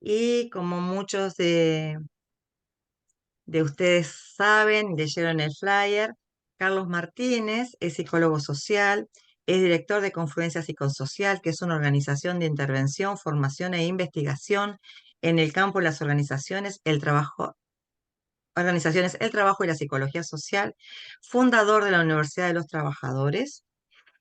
Y como muchos de ustedes saben, leyeron el flyer, Carlos Martínez es psicólogo social, es director de Confluencia Psicosocial, que es una organización de intervención, formación e investigación en el campo de las organizaciones, el trabajo y la psicología social, fundador de la Universidad de los Trabajadores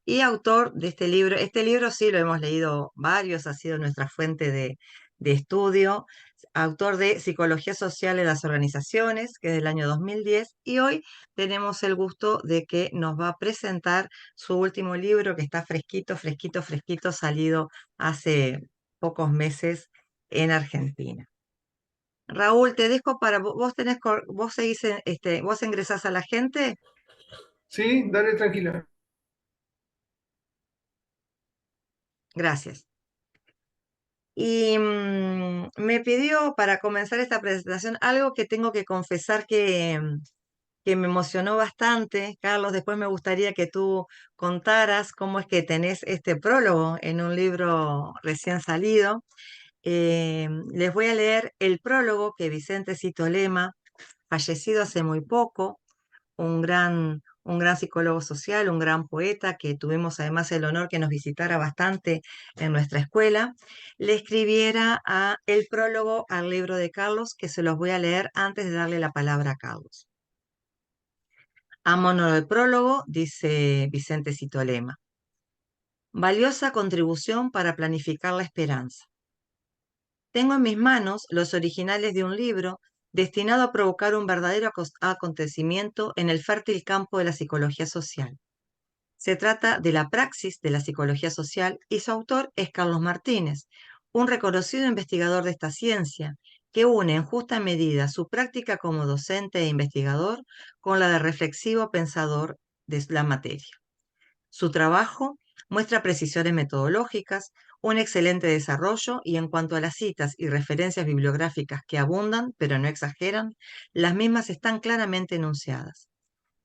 y autor de este libro. Este libro sí lo hemos leído varios, ha sido nuestra fuente de estudio. Autor de Psicología Social en las Organizaciones, que es del año 2010, y hoy tenemos el gusto de que nos va a presentar su último libro, que está fresquito, fresquito, fresquito, salido hace pocos meses en Argentina. Raúl, te dejo para vos seguís, vos ingresás a la gente. Sí, dale tranquila. Gracias. Y me pidió para comenzar esta presentación algo que tengo que confesar que me emocionó bastante. Carlos, después me gustaría que tú contaras cómo es que tenés este prólogo en un libro recién salido. Les voy a leer el prólogo que Vicente Citolema, fallecido hace muy poco, un gran psicólogo social, un gran poeta que tuvimos además el honor que nos visitara bastante en nuestra escuela, le escribiera el prólogo al libro de Carlos, que se los voy a leer antes de darle la palabra a Carlos. A modo de prólogo, dice Vicente Citolema, valiosa contribución para planificar la esperanza. Tengo en mis manos los originales de un libro destinado a provocar un verdadero acontecimiento en el fértil campo de la psicología social. Se trata de la praxis de la psicología social y su autor es Carlos Martínez, un reconocido investigador de esta ciencia que une en justa medida su práctica como docente e investigador con la de reflexivo pensador de la materia. Su trabajo muestra precisiones metodológicas, un excelente desarrollo y en cuanto a las citas y referencias bibliográficas que abundan, pero no exageran, las mismas están claramente enunciadas.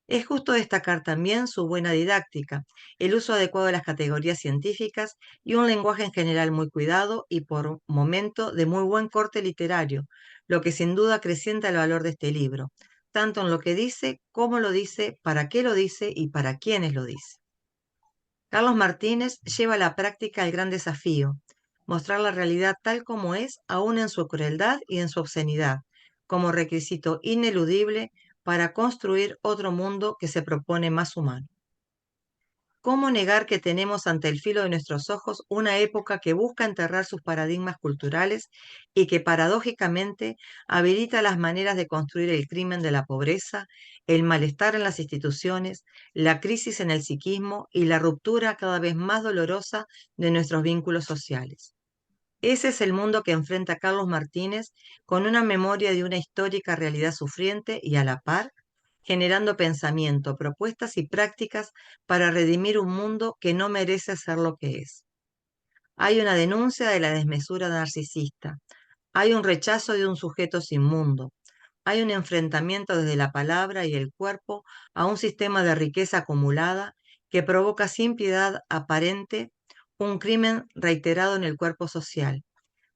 Es justo destacar también su buena didáctica, el uso adecuado de las categorías científicas y un lenguaje en general muy cuidado y por momento de muy buen corte literario, lo que sin duda acrecienta el valor de este libro, tanto en lo que dice, cómo lo dice, para qué lo dice y para quiénes lo dice. Carlos Martínez lleva a la práctica el gran desafío, mostrar la realidad tal como es, aun en su crueldad y en su obscenidad, como requisito ineludible para construir otro mundo que se propone más humano. ¿Cómo negar que tenemos ante el filo de nuestros ojos una época que busca enterrar sus paradigmas culturales y que paradójicamente habilita las maneras de construir el crimen de la pobreza, el malestar en las instituciones, la crisis en el psiquismo y la ruptura cada vez más dolorosa de nuestros vínculos sociales? Ese es el mundo que enfrenta Carlos Martínez con una memoria de una histórica realidad sufriente y a la par generando pensamiento, propuestas y prácticas para redimir un mundo que no merece ser lo que es. Hay una denuncia de la desmesura narcisista, hay un rechazo de un sujeto sin mundo, hay un enfrentamiento desde la palabra y el cuerpo a un sistema de riqueza acumulada que provoca sin piedad aparente un crimen reiterado en el cuerpo social,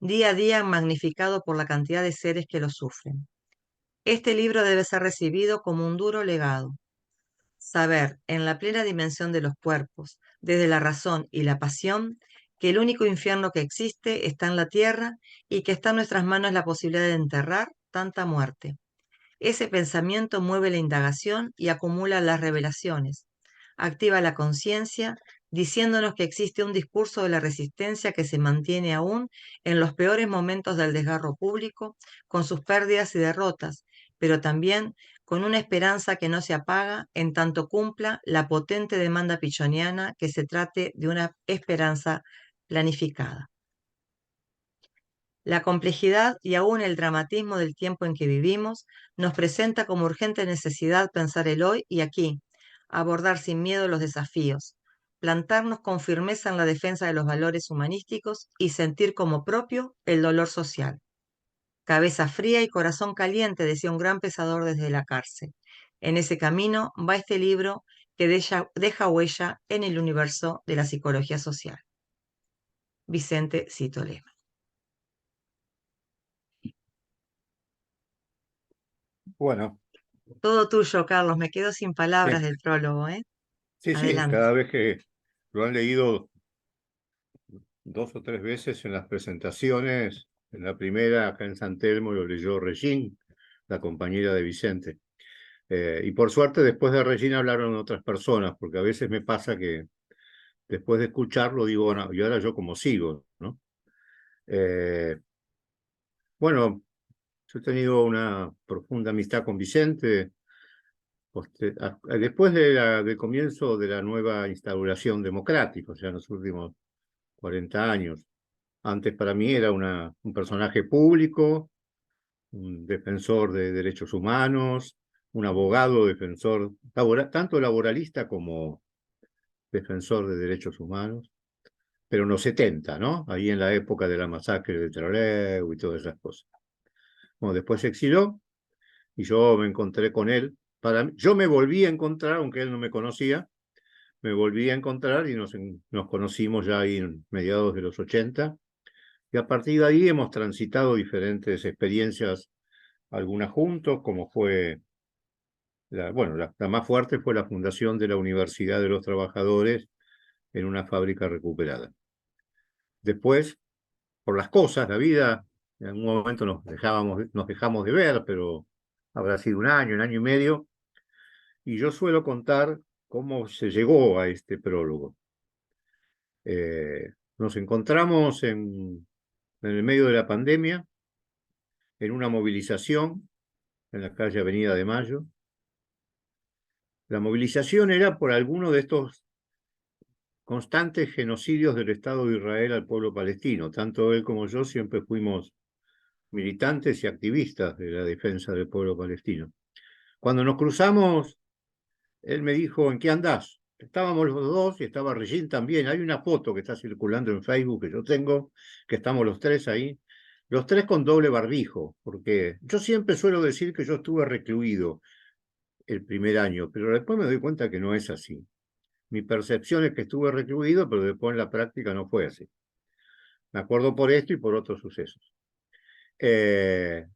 día a día magnificado por la cantidad de seres que lo sufren. Este libro debe ser recibido como un duro legado. Saber, en la plena dimensión de los cuerpos, desde la razón y la pasión, que el único infierno que existe está en la tierra y que está en nuestras manos la posibilidad de enterrar tanta muerte. Ese pensamiento mueve la indagación y acumula las revelaciones. Activa la conciencia, diciéndonos que existe un discurso de la resistencia que se mantiene aún en los peores momentos del desgarro público, con sus pérdidas y derrotas, pero también con una esperanza que no se apaga en tanto cumpla la potente demanda pichoniana que se trate de una esperanza planificada. La complejidad y aún el dramatismo del tiempo en que vivimos nos presenta como urgente necesidad pensar el hoy y aquí, abordar sin miedo los desafíos, plantarnos con firmeza en la defensa de los valores humanísticos y sentir como propio el dolor social. Cabeza fría y corazón caliente, decía un gran pensador desde la cárcel. En ese camino va este libro que deja huella en el universo de la psicología social. Vicente Citolema. Bueno, Todo tuyo, Carlos. Me quedo sin palabras eh, del prólogo, ¿eh? sí, sí, Adelante. cada vez que lo han leído 2 o 3 veces en las presentaciones, en la primera acá en San Telmo lo leyó Regín, la compañera de Vicente. Y por suerte después de Regín hablaron otras personas, porque a veces me pasa que después de escucharlo digo, bueno, y ahora yo como sigo, ¿no? Eh, bueno, yo he tenido una profunda amistad con Vicente. Después del comienzo de la nueva instauración democrática, o sea, en los últimos 40 años. Antes para mí era un personaje público, un defensor de derechos humanos, un abogado defensor, tanto laboralista como defensor de derechos humanos, pero en los 70, ¿no? Ahí en la época de la masacre de Trelew y todas esas cosas. Bueno, después se exiló y yo me encontré con él. Yo me volví a encontrar, aunque él no me conocía, me volví a encontrar y nos conocimos ya ahí en mediados de los 80. Y a partir de ahí hemos transitado diferentes experiencias, algunas juntos, como fue, bueno, la más fuerte fue la fundación de la Universidad de los Trabajadores en una fábrica recuperada. Después, por las cosas, la vida, en algún momento nos dejamos de ver, pero habrá sido un año y medio, y yo suelo contar cómo se llegó a este prólogo. Nos encontramos en el medio de la pandemia, en una movilización en la calle Avenida de Mayo. La movilización era por alguno de estos constantes genocidios del Estado de Israel al pueblo palestino. Tanto él como yo siempre fuimos militantes y activistas de la defensa del pueblo palestino. Cuando nos cruzamos, él me dijo, ¿en qué andás? Estábamos los dos y estaba Regín también. Hay una foto que está circulando en Facebook que yo tengo, que estamos los tres ahí, los tres con doble barbijo, porque yo siempre suelo decir que yo estuve recluido el primer año, pero después me doy cuenta que no es así. Mi percepción es que estuve recluido, pero después en la práctica no fue así. Me acuerdo por esto y por otros sucesos. Eh,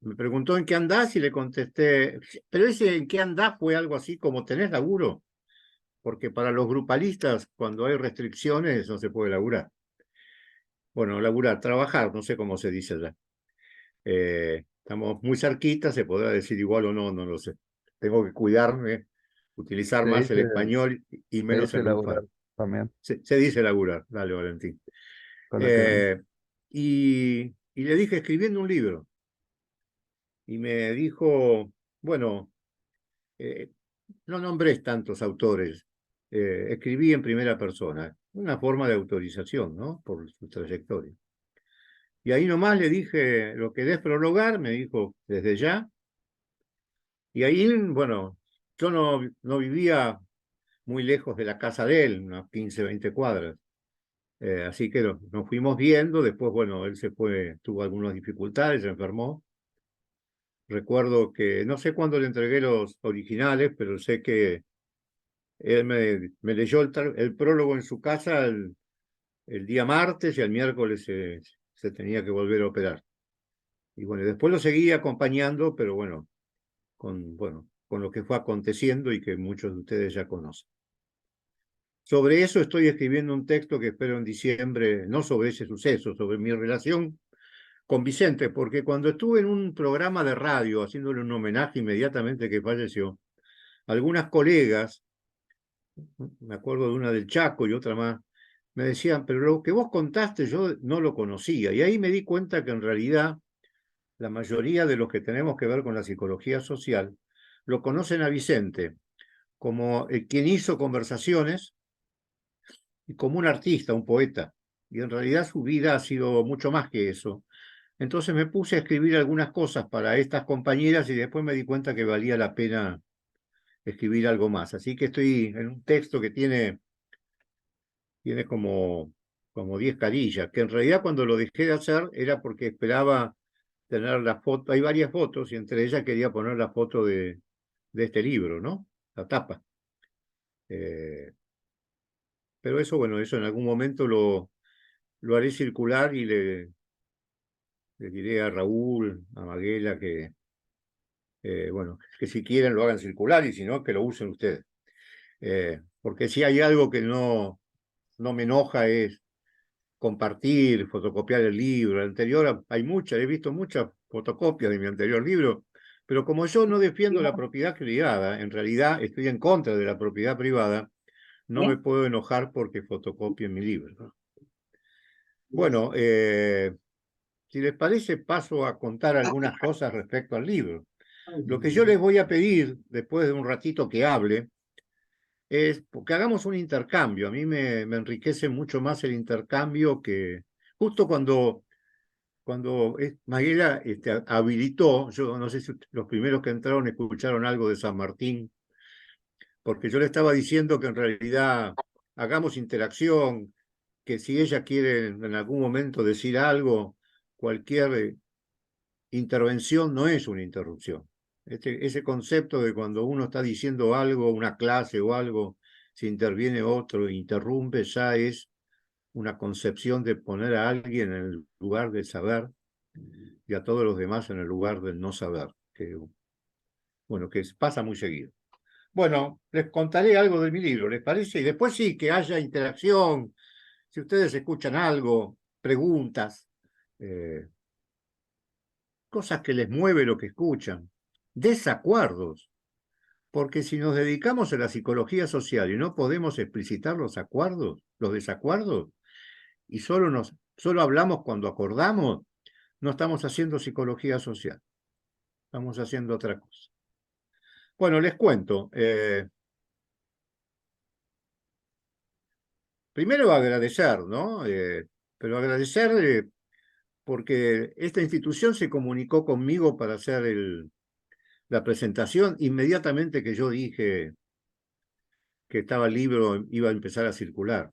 Me preguntó en qué andás y le contesté, pero ese en qué andás fue algo así como tenés laburo, porque para los grupalistas cuando hay restricciones no se puede laburar. Bueno, laburar, trabajar, no sé cómo se dice allá. Estamos muy cerquita, se podrá decir igual o no, no lo sé. Tengo que cuidarme, utilizar Se más el dice, español y se menos dice el laboral bufán. también, Se dice laburar, dale Valentín. coloquialmente. Eh, y le dije escribiendo un libro. Y me dijo, bueno, eh, no nombres tantos autores, escribí en primera persona, una forma de autorización, ¿no? Por su trayectoria. Y ahí nomás le dije, ¿lo querés prologar? Me dijo, desde ya. Y ahí, bueno, yo no vivía muy lejos de la casa de él, unas 15, 20 cuadras. Así que nos fuimos viendo, después, bueno, él se fue, tuvo algunas dificultades, se enfermó. Recuerdo que, no sé cuándo le entregué los originales, pero sé que él me leyó el prólogo en su casa el día martes y el miércoles se tenía que volver a operar. Y bueno, después lo seguí acompañando, pero bueno, con lo que fue aconteciendo y que muchos de ustedes ya conocen. Sobre eso estoy escribiendo un texto que espero en diciembre, no sobre ese suceso, sobre mi relación con Vicente, porque cuando estuve en un programa de radio haciéndole un homenaje inmediatamente que falleció, algunas colegas, me acuerdo de una del Chaco y otra más, me decían, pero lo que vos contaste yo no lo conocía. Y ahí me di cuenta que en realidad la mayoría de los que tenemos que ver con la psicología social lo conocen a Vicente como quien hizo conversaciones y como un artista, un poeta. Y en realidad su vida ha sido mucho más que eso. Entonces me puse a escribir algunas cosas para estas compañeras y después me di cuenta que valía la pena escribir algo más. Así que estoy en un texto que tiene como 10 carillas, que en realidad cuando lo dejé de hacer era porque esperaba tener la foto, hay varias fotos y entre ellas quería poner la foto de este libro, ¿no? La tapa. Eh, pero eso, bueno, eso en algún momento lo haré circular y le diré a Raúl, a Maguela, bueno, que si quieren lo hagan circular y si no, que lo usen ustedes. Porque si hay algo que no me enoja es compartir, fotocopiar el libro. El anterior hay muchas, he visto muchas fotocopias de mi anterior libro, pero como yo no defiendo la propiedad privada, en realidad estoy en contra de la propiedad privada, no me puedo enojar porque fotocopien mi libro, ¿no? Bueno, si les parece, paso a contar algunas cosas respecto al libro. Lo que yo les voy a pedir, después de un ratito que hable, es que hagamos un intercambio. A mí me enriquece mucho más el intercambio que justo cuando Maguela habilitó, yo no sé si los primeros que entraron escucharon algo de San Martín, porque yo le estaba diciendo que en realidad hagamos interacción, que si ella quiere en algún momento decir algo, cualquier intervención no es una interrupción. Ese concepto de cuando uno está diciendo algo, una clase o algo, si interviene otro e interrumpe, ya es una concepción de poner a alguien en el lugar del saber y a todos los demás en el lugar del no saber, que, bueno, que pasa muy seguido. Bueno, les contaré algo de mi libro, ¿les parece? Y después sí, que haya interacción, si ustedes escuchan algo, preguntas, eh, cosas que les mueve lo que escuchan, desacuerdos, porque si nos dedicamos a la psicología social y no podemos explicitar los desacuerdos, y solo hablamos cuando acordamos, no estamos haciendo psicología social, estamos haciendo otra cosa. Bueno, les cuento. Primero agradecer, ¿no? Pero agradecer porque esta institución se comunicó conmigo para hacer la presentación inmediatamente que yo dije que estaba el libro, iba a empezar a circular.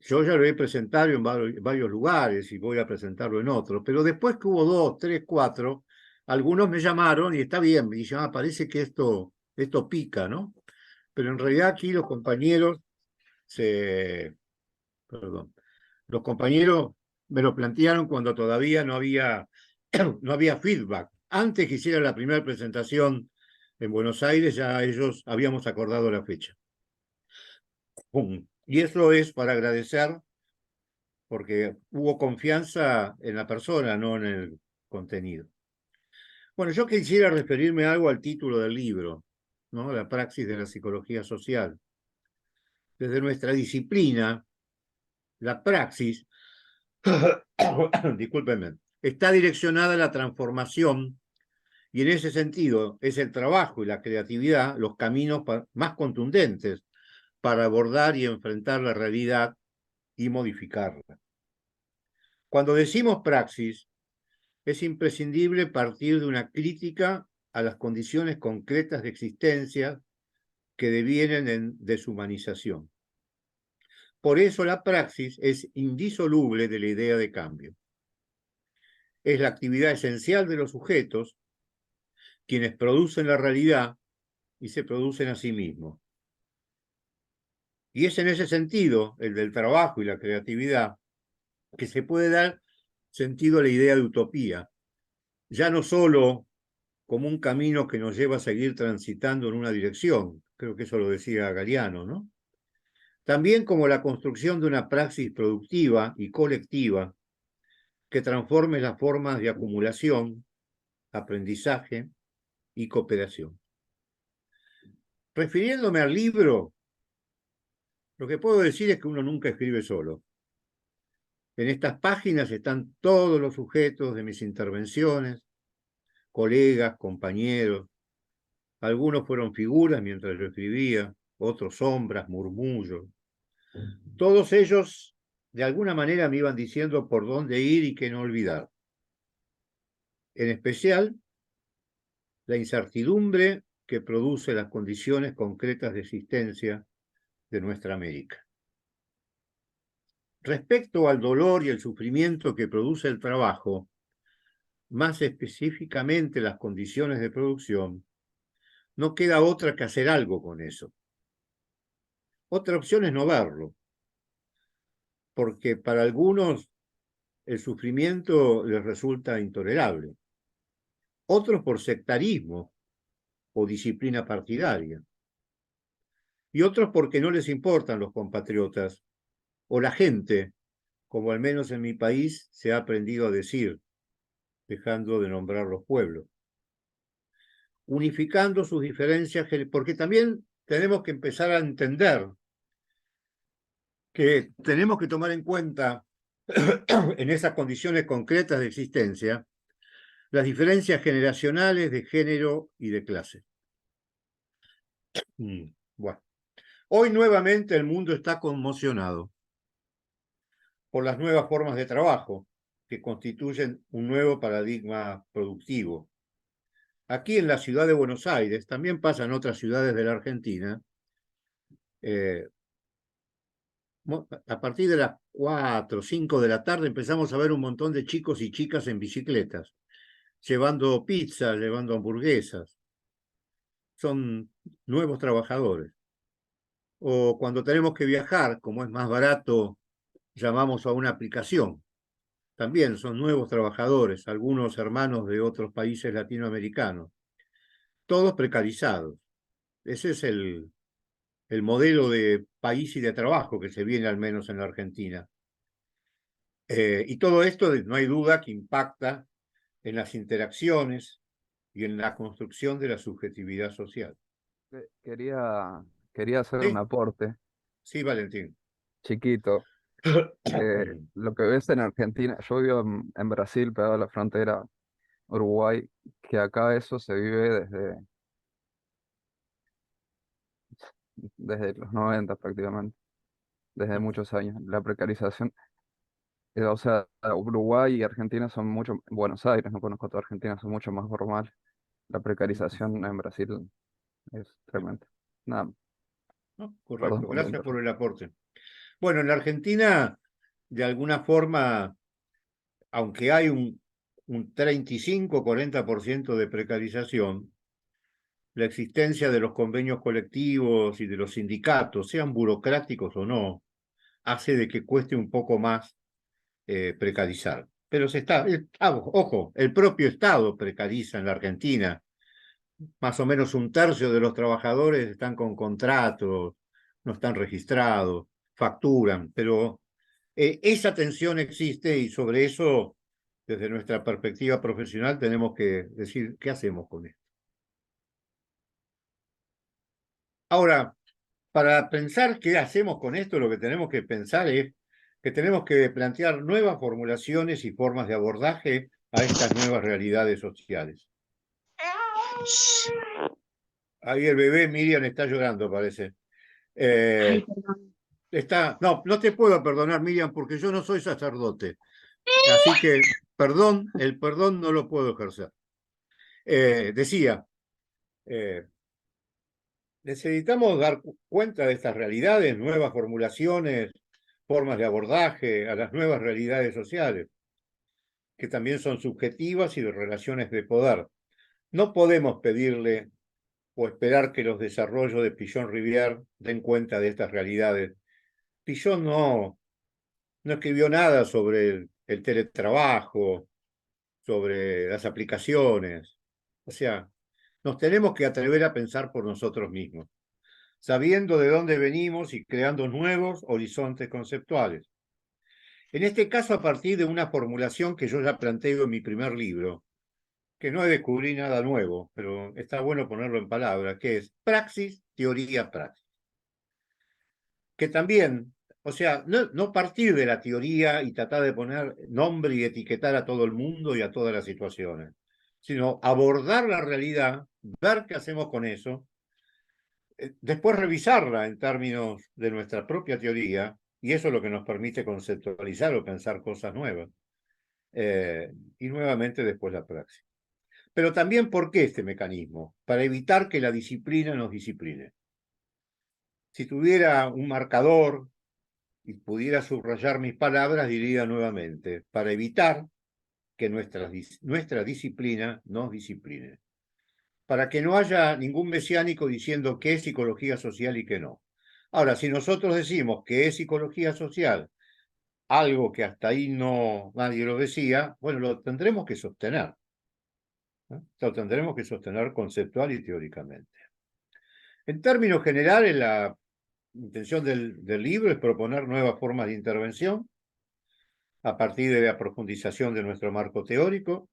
Yo ya lo he presentado en varios lugares y voy a presentarlo en otros, pero después que hubo 2, 3, 4, algunos me llamaron y está bien, me dijeron, parece que esto pica, ¿no? Pero en realidad aquí los compañeros perdón, los compañeros me lo plantearon cuando todavía no había, no había feedback. Antes que hiciera la primera presentación en Buenos Aires, ya ellos habíamos acordado la fecha. ¡Pum! Y eso es para agradecer porque hubo confianza en la persona, no en el contenido. Bueno, yo quisiera referirme algo al título del libro, ¿no? La praxis de la psicología social. Desde nuestra disciplina, la praxis, discúlpenme, está direccionada a la transformación y en ese sentido es el trabajo y la creatividad los caminos más contundentes para abordar y enfrentar la realidad y modificarla. Cuando decimos praxis, es imprescindible partir de una crítica a las condiciones concretas de existencia que devienen en deshumanización. Por eso la praxis es indisoluble de la idea de cambio. Es la actividad esencial de los sujetos, quienes producen la realidad y se producen a sí mismos. Y es en ese sentido, el del trabajo y la creatividad, que se puede dar sentido a la idea de utopía, ya no solo como un camino que nos lleva a seguir transitando en una dirección, creo que eso lo decía Galeano, ¿no? También como la construcción de una praxis productiva y colectiva que transforme las formas de acumulación, aprendizaje y cooperación. Refiriéndome al libro, lo que puedo decir es que uno nunca escribe solo. En estas páginas están todos los sujetos de mis intervenciones, colegas, compañeros. Algunos fueron figuras mientras yo escribía, otros sombras, murmullos. Todos ellos, de alguna manera, me iban diciendo por dónde ir y qué no olvidar. En especial, la incertidumbre que produce las condiciones concretas de existencia de nuestra América. Respecto al dolor y el sufrimiento que produce el trabajo, más específicamente las condiciones de producción, no queda otra que hacer algo con eso. Otra opción es no verlo, porque para algunos el sufrimiento les resulta intolerable. otros por sectarismo o disciplina partidaria, y otros porque no les importan los compatriotas o la gente, como al menos en mi país se ha aprendido a decir, dejando de nombrar los pueblos, unificando sus diferencias, porque también tenemos que empezar a entender que tenemos que tomar en cuenta en esas condiciones concretas de existencia las diferencias generacionales de género y de clase. Bueno, hoy nuevamente el mundo está conmocionado por las nuevas formas de trabajo que constituyen un nuevo paradigma productivo. Aquí en la ciudad de Buenos Aires, también pasa en otras ciudades de la Argentina, a partir de las 4 o 5 de la tarde empezamos a ver un montón de chicos y chicas en bicicletas, llevando pizza, llevando hamburguesas. Son nuevos trabajadores. O cuando tenemos que viajar, como es más barato, llamamos a una aplicación. También son nuevos trabajadores, algunos hermanos de otros países latinoamericanos, todos precarizados. Ese es el modelo de país y de trabajo que se viene al menos en la Argentina. Y todo esto, no hay duda, que impacta en las interacciones y en la construcción de la subjetividad social. Quería hacer un Sí, aporte sí, Valentín. chiquito. Lo que ves en Argentina, yo vivo en Brasil, pegado a la frontera Uruguay, que acá eso se vive desde los 90 prácticamente, desde muchos años. La precarización, o sea, Uruguay y Argentina son mucho, Buenos Aires, no conozco toda Argentina, son mucho más formal. La precarización en Brasil es tremenda. Nada, ¿No? perdón Correcto, por la gracias por interrupción. el aporte. Bueno, en la Argentina, de alguna forma, aunque hay un 35-40% de precarización, la existencia de los convenios colectivos y de los sindicatos, sean burocráticos o no, hace de que cueste un poco más precarizar. Pero ojo, el propio Estado precariza en la Argentina. Más o menos un tercio de los trabajadores están con contratos, no están registrados, facturan, pero esa tensión existe y sobre eso, desde nuestra perspectiva profesional, tenemos que decir qué hacemos con esto. Ahora, para pensar qué hacemos con esto, lo que tenemos que pensar es que tenemos que plantear nuevas formulaciones y formas de abordaje a estas nuevas realidades sociales. Ahí el bebé Miriam está llorando, parece. Ay, Eh, perdón. no te puedo perdonar, Miriam, porque yo no soy sacerdote. Así que el perdón no lo puedo ejercer. Decía, necesitamos dar cuenta de estas realidades, nuevas formulaciones, formas de abordaje a las nuevas realidades sociales, que también son subjetivas y de relaciones de poder. No podemos pedirle o esperar que los desarrollos de Pillon Rivière den cuenta de estas realidades. Pillon no escribió nada sobre el teletrabajo, sobre las aplicaciones. O sea, nos tenemos que atrever a pensar por nosotros mismos, sabiendo de dónde venimos y creando nuevos horizontes conceptuales. En este caso, a partir de una formulación que yo ya planteo en mi primer libro, que no descubrí nada nuevo, pero está bueno ponerlo en palabras, que es praxis, teoría, praxis. Que también, o sea, no partir de la teoría y tratar de poner nombre y etiquetar a todo el mundo y a todas las situaciones, sino abordar la realidad, ver qué hacemos con eso, después revisarla en términos de nuestra propia teoría, y eso es lo que nos permite conceptualizar o pensar cosas nuevas, y nuevamente después la praxis. Pero también, ¿por qué este mecanismo? Para evitar que la disciplina nos discipline. Si tuviera un marcador y pudiera subrayar mis palabras, diría nuevamente, para evitar que nuestra disciplina nos discipline. Para que no haya ningún mesiánico diciendo qué es psicología social y qué no. Ahora, si nosotros decimos que es psicología social, algo que hasta ahí no nadie lo decía, bueno, lo tendremos que sostener. Lo tendremos que sostener conceptual y teóricamente. En términos generales, la intención del libro es proponer nuevas formas de intervención a partir de la profundización de nuestro marco teórico,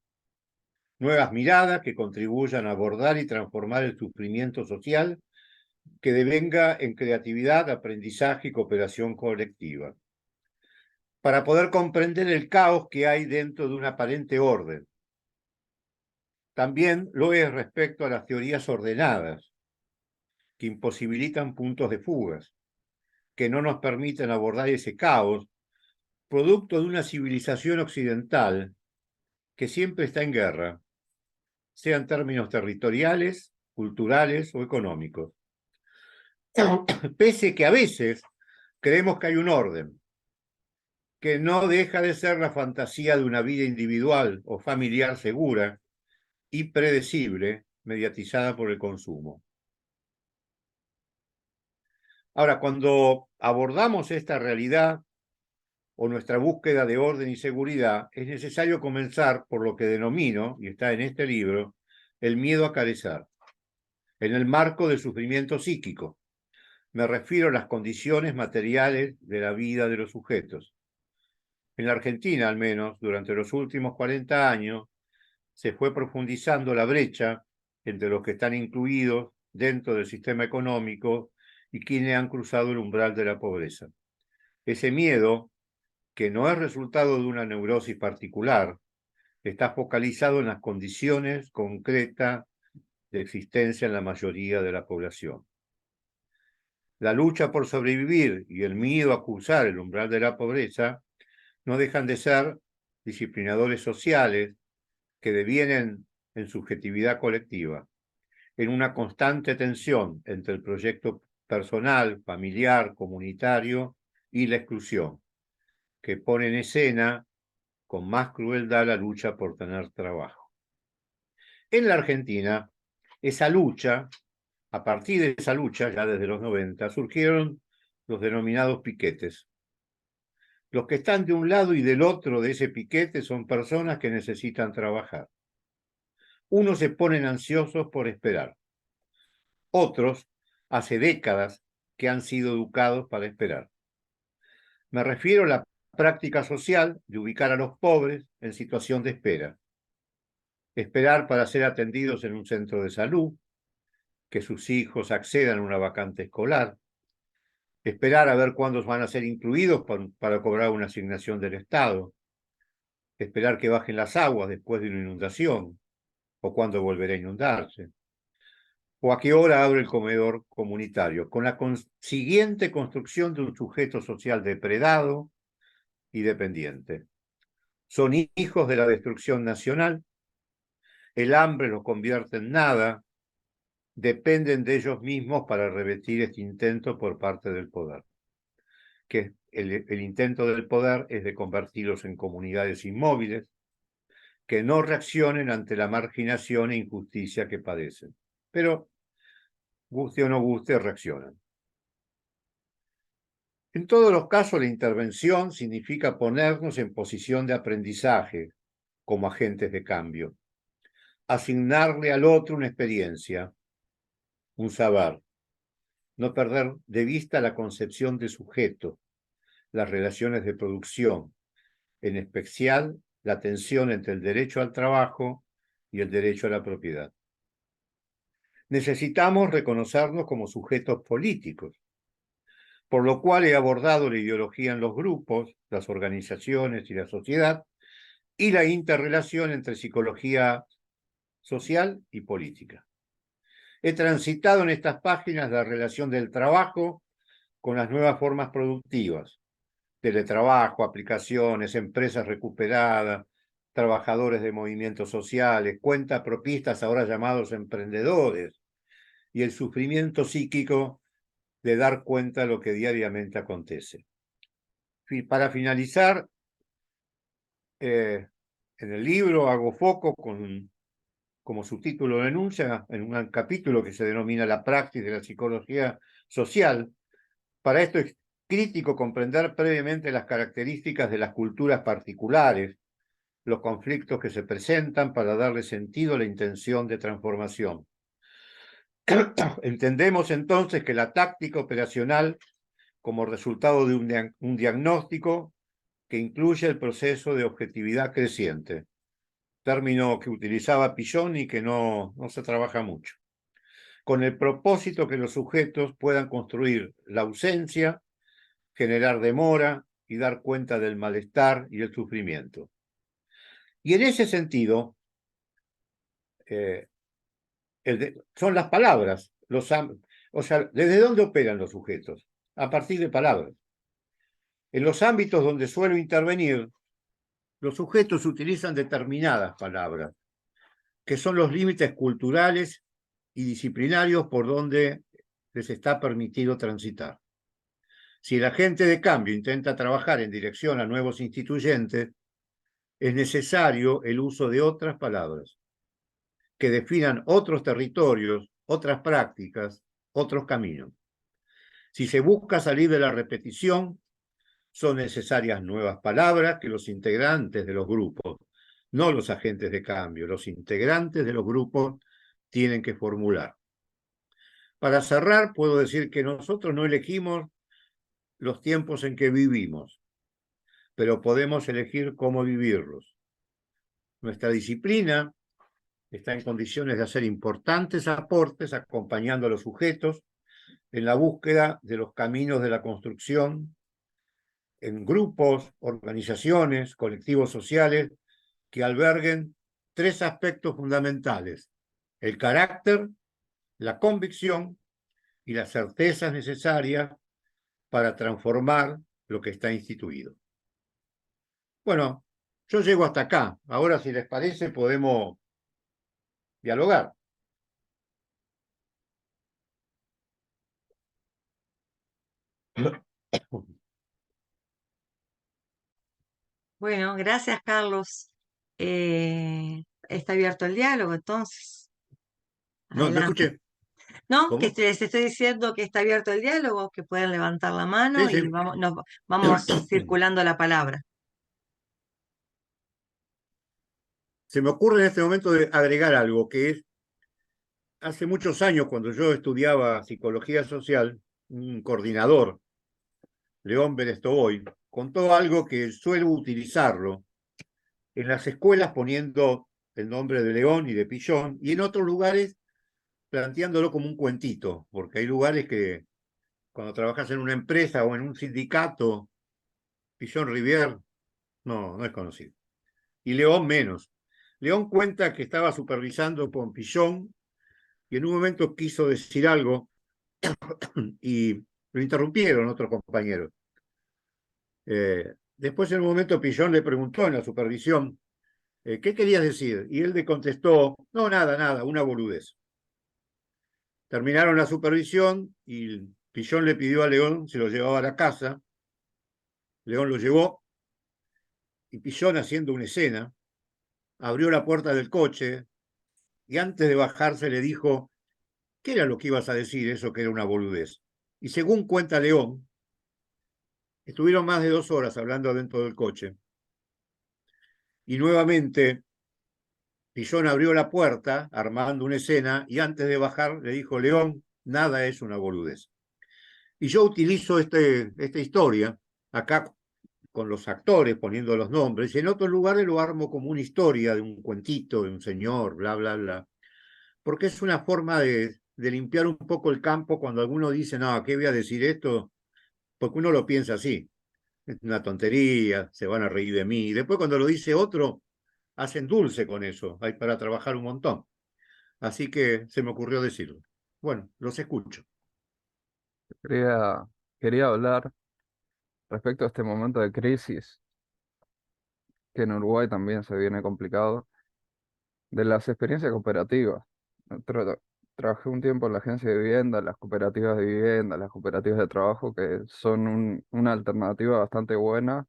nuevas miradas que contribuyan a abordar y transformar el sufrimiento social que devenga en creatividad, aprendizaje y cooperación colectiva, para poder comprender el caos que hay dentro de un aparente orden. También lo es respecto a las teorías ordenadas, que imposibilitan puntos de fugas, que no nos permiten abordar ese caos, producto de una civilización occidental que siempre está en guerra, sea en términos territoriales, culturales o económicos. Pese que a veces creemos que hay un orden, que no deja de ser la fantasía de una vida individual o familiar segura y predecible, mediatizada por el consumo. Ahora, cuando abordamos esta realidad o nuestra búsqueda de orden y seguridad, es necesario comenzar por lo que denomino, y está en este libro, el miedo a carecer, en el marco del sufrimiento psíquico. Me refiero a las condiciones materiales de la vida de los sujetos. En la Argentina, al menos, durante los últimos 40 años, se fue profundizando la brecha entre los que están incluidos dentro del sistema económico y quienes han cruzado el umbral de la pobreza. Ese miedo, que no es resultado de una neurosis particular, está focalizado en las condiciones concretas de existencia en la mayoría de la población. La lucha por sobrevivir y el miedo a cruzar el umbral de la pobreza no dejan de ser disciplinadores sociales que devienen en subjetividad colectiva, en una constante tensión entre el proyecto personal, familiar, comunitario y la exclusión, que pone en escena con más crueldad la lucha por tener trabajo. En la Argentina, esa lucha, a partir de esa lucha, ya desde los 90, surgieron los denominados piquetes. Los que están de un lado y del otro de ese piquete son personas que necesitan trabajar. Unos se ponen ansiosos por esperar. Otros, hace décadas que han sido educados para esperar. Me refiero a la práctica social de ubicar a los pobres en situación de espera. Esperar para ser atendidos en un centro de salud, que sus hijos accedan a una vacante escolar, esperar a ver cuándo van a ser incluidos para cobrar una asignación del Estado, esperar que bajen las aguas después de una inundación, o cuándo volverá a inundarse, o a qué hora abre el comedor comunitario, con la consiguiente construcción de un sujeto social depredado y dependiente. Son hijos de la destrucción nacional, el hambre los convierte en nada, dependen de ellos mismos para revertir este intento por parte del poder. Que el intento del poder es de convertirlos en comunidades inmóviles, que no reaccionen ante la marginación e injusticia que padecen. Pero, guste o no guste, reaccionan. En todos los casos, la intervención significa ponernos en posición de aprendizaje como agentes de cambio, asignarle al otro una experiencia, un saber, no perder de vista la concepción de sujeto, las relaciones de producción, en especial la tensión entre el derecho al trabajo y el derecho a la propiedad. Necesitamos reconocernos como sujetos políticos, por lo cual he abordado la ideología en los grupos, las organizaciones y la sociedad, y la interrelación entre psicología social y política. He transitado en estas páginas la relación del trabajo con las nuevas formas productivas, teletrabajo, aplicaciones, empresas recuperadas, trabajadores de movimientos sociales, cuentapropistas ahora llamados emprendedores, y el sufrimiento psíquico de dar cuenta de lo que diariamente acontece. Para finalizar, en el libro hago foco como subtítulo de denuncia, en un capítulo que se denomina La praxis de la psicología social. Para esto es crítico comprender previamente las características de las culturas particulares los conflictos que se presentan para darle sentido a la intención de transformación. Entendemos entonces que la táctica operacional como resultado de un diagnóstico que incluye el proceso de objetividad creciente, término que utilizaba Pillon y que no se trabaja mucho, con el propósito que los sujetos puedan construir la ausencia, generar demora y dar cuenta del malestar y el sufrimiento. Y en ese sentido, son las palabras, o sea, ¿desde dónde operan los sujetos? A partir de palabras. En los ámbitos donde suelo intervenir, los sujetos utilizan determinadas palabras, que son los límites culturales y disciplinarios por donde les está permitido transitar. Si el agente de cambio intenta trabajar en dirección a nuevos instituyentes, es necesario el uso de otras palabras que definan otros territorios, otras prácticas, otros caminos. Si se busca salir de la repetición, son necesarias nuevas palabras que los integrantes de los grupos, no los agentes de cambio, los integrantes de los grupos tienen que formular. Para cerrar, puedo decir que nosotros no elegimos los tiempos en que vivimos, pero podemos elegir cómo vivirlos. Nuestra disciplina está en condiciones de hacer importantes aportes acompañando a los sujetos en la búsqueda de los caminos de la construcción en grupos, organizaciones, colectivos sociales que alberguen tres aspectos fundamentales: el carácter, la convicción y las certezas necesarias para transformar lo que está instituido. Bueno, yo llego hasta acá. Ahora, si les parece, podemos dialogar. Bueno, gracias, Carlos. Está abierto el diálogo, entonces. No Adelante. escuché. No, que ¿Cómo? les estoy diciendo que está abierto el diálogo, que pueden levantar la Sí, mano y sí. vamos circulando la palabra. Se me ocurre en este momento de agregar algo, que es, hace muchos años, cuando yo estudiaba psicología social, un coordinador, León Berestovoy, contó algo que suelo utilizarlo en las escuelas poniendo el nombre de León y de Pillon, y en otros lugares planteándolo como un cuentito, porque hay lugares que cuando trabajas en una empresa o en un sindicato, Pillon Rivière no es conocido. Y León menos. León cuenta que estaba supervisando con Pillon y en un momento quiso decir algo y lo interrumpieron otros compañeros. Después en un momento Pillon le preguntó en la supervisión, ¿qué querías decir? Y él le contestó, no, nada, una boludez. Terminaron la supervisión y Pillon le pidió a León, se lo llevaba a la casa, León lo llevó y Pillon, haciendo una escena, abrió la puerta del coche y antes de bajarse le dijo, ¿qué era lo que ibas a decir, eso que era una boludez? Y según cuenta León, estuvieron más de 2 horas hablando dentro del coche y nuevamente Pillon abrió la puerta armando una escena y antes de bajar le dijo, León, nada es una boludez. Y yo utilizo esta historia acá con los actores poniendo los nombres y en otros lugares lo armo como una historia de un cuentito, de un señor, bla, bla, bla, porque es una forma de limpiar un poco el campo cuando alguno dice, no, ¿qué voy a decir esto? Porque uno lo piensa así, es una tontería, se van a reír de mí. Y después cuando lo dice otro, hacen dulce con eso, hay para trabajar un montón. Así que se me ocurrió decirlo. Bueno, los escucho. Quería, quería hablar respecto a este momento de crisis que en Uruguay también se viene complicado, de las experiencias cooperativas. Trabajé un tiempo en la agencia de vivienda, las cooperativas de vivienda, las cooperativas de trabajo, que son una alternativa bastante buena,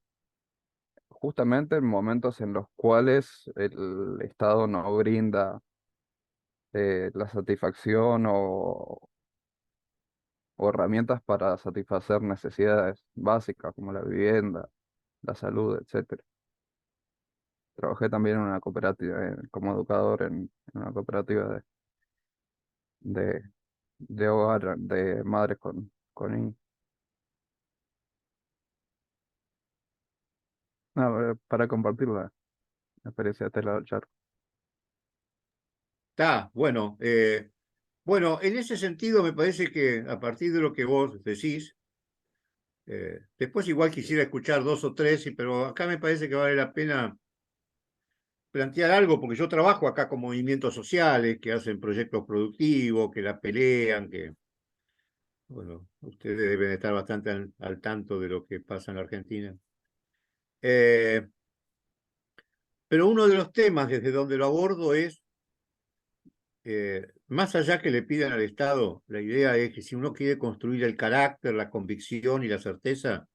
justamente en momentos en los cuales el Estado no brinda la satisfacción o herramientas para satisfacer necesidades básicas como la vivienda, la salud, etcétera. Trabajé también en una cooperativa, como educador en una cooperativa de, de hogar de madres con niños. No, para compartir la experiencia de este lado del charco. Está, bueno. Bueno, en ese sentido me parece que a partir de lo que vos decís, después igual quisiera escuchar dos o tres, pero acá me parece que vale la pena plantear algo, porque yo trabajo acá con movimientos sociales que hacen proyectos productivos, que la pelean, que, bueno, ustedes deben estar bastante al tanto de lo que pasa en la Argentina. Eh, pero uno de los temas desde donde lo abordo es, más allá que le pidan al Estado, la idea es que si uno quiere construir el carácter, la convicción y la certeza,